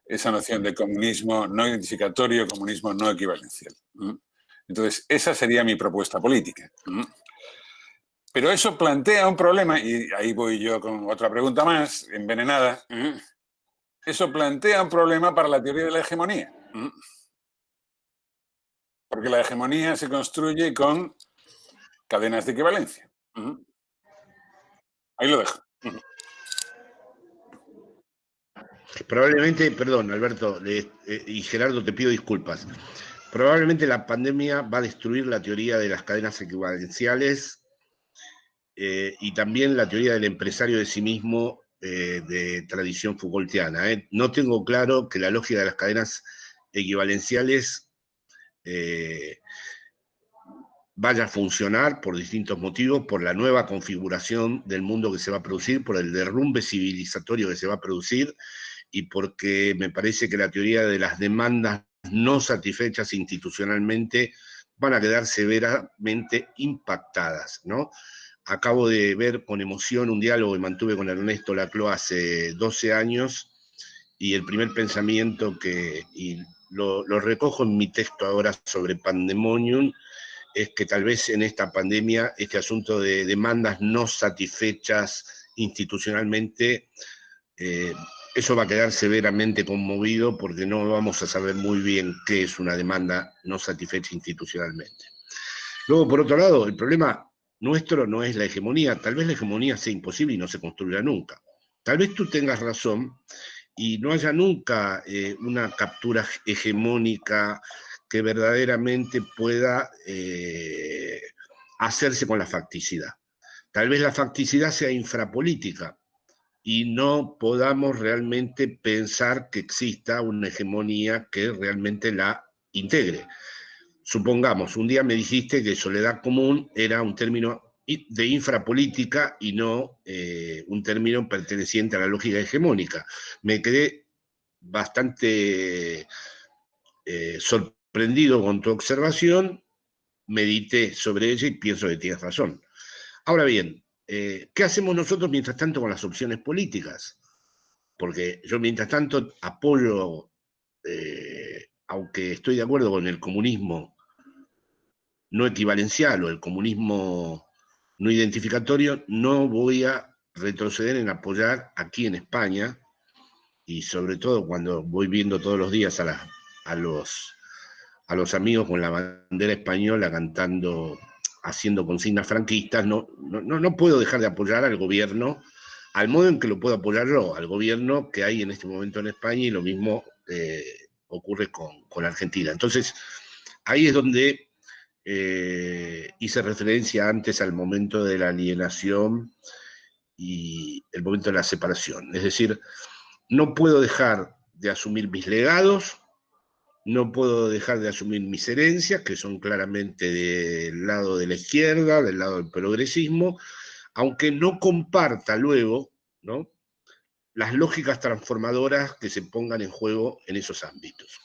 Esa noción de comunismo no identificatorio, comunismo no equivalencial. Entonces, esa sería mi propuesta política. Pero eso plantea un problema, y ahí voy yo con otra pregunta más, envenenada. Eso plantea un problema para la teoría de la hegemonía. Porque la hegemonía se construye con cadenas de equivalencia. Ahí lo dejo. Probablemente, perdón, Alberto, y Gerardo, te pido disculpas. Probablemente la pandemia va a destruir la teoría de las cadenas equivalenciales y también la teoría del empresario de sí mismo de tradición Foucaultiana. No tengo claro que la lógica de las cadenas equivalenciales vaya a funcionar por distintos motivos, por la nueva configuración del mundo que se va a producir, por el derrumbe civilizatorio que se va a producir, y porque me parece que la teoría de las demandas no satisfechas institucionalmente van a quedar severamente impactadas, ¿no? Acabo de ver con emoción un diálogo que mantuve con Ernesto Laclau hace 12 años, y el primer pensamiento y lo recojo en mi texto ahora sobre Pandemonium, es que tal vez en esta pandemia este asunto de demandas no satisfechas institucionalmente, eso va a quedar severamente conmovido, porque no vamos a saber muy bien qué es una demanda no satisfecha institucionalmente. Luego, por otro lado, el problema nuestro no es la hegemonía. Tal vez la hegemonía sea imposible y no se construirá nunca. Tal vez tú tengas razón y no haya nunca una captura hegemónica que verdaderamente pueda hacerse con la facticidad. Tal vez la facticidad sea infrapolítica y no podamos realmente pensar que exista una hegemonía que realmente la integre. Supongamos, un día me dijiste que soledad común era un término de infrapolítica y no un término perteneciente a la lógica hegemónica. Me quedé bastante sorprendido con tu observación, medité sobre ella y pienso que tienes razón. Ahora bien, ¿qué hacemos nosotros mientras tanto con las opciones políticas? Porque yo mientras tanto apoyo, aunque estoy de acuerdo con el comunismo no equivalencial o el comunismo no identificatorio, no voy a retroceder en apoyar aquí en España, y sobre todo cuando voy viendo todos los días a los amigos con la bandera española cantando, haciendo consignas franquistas, no puedo dejar de apoyar al gobierno, al modo en que lo puedo apoyar yo, al gobierno que hay en este momento en España, y lo mismo ocurre con Argentina. Entonces, ahí es donde hice referencia antes al momento de la alienación y el momento de la separación. Es decir, no puedo dejar de asumir mis legados, no puedo dejar de asumir mis herencias, que son claramente del lado de la izquierda, del lado del progresismo, aunque no comparta luego, ¿no?, las lógicas transformadoras que se pongan en juego en esos ámbitos.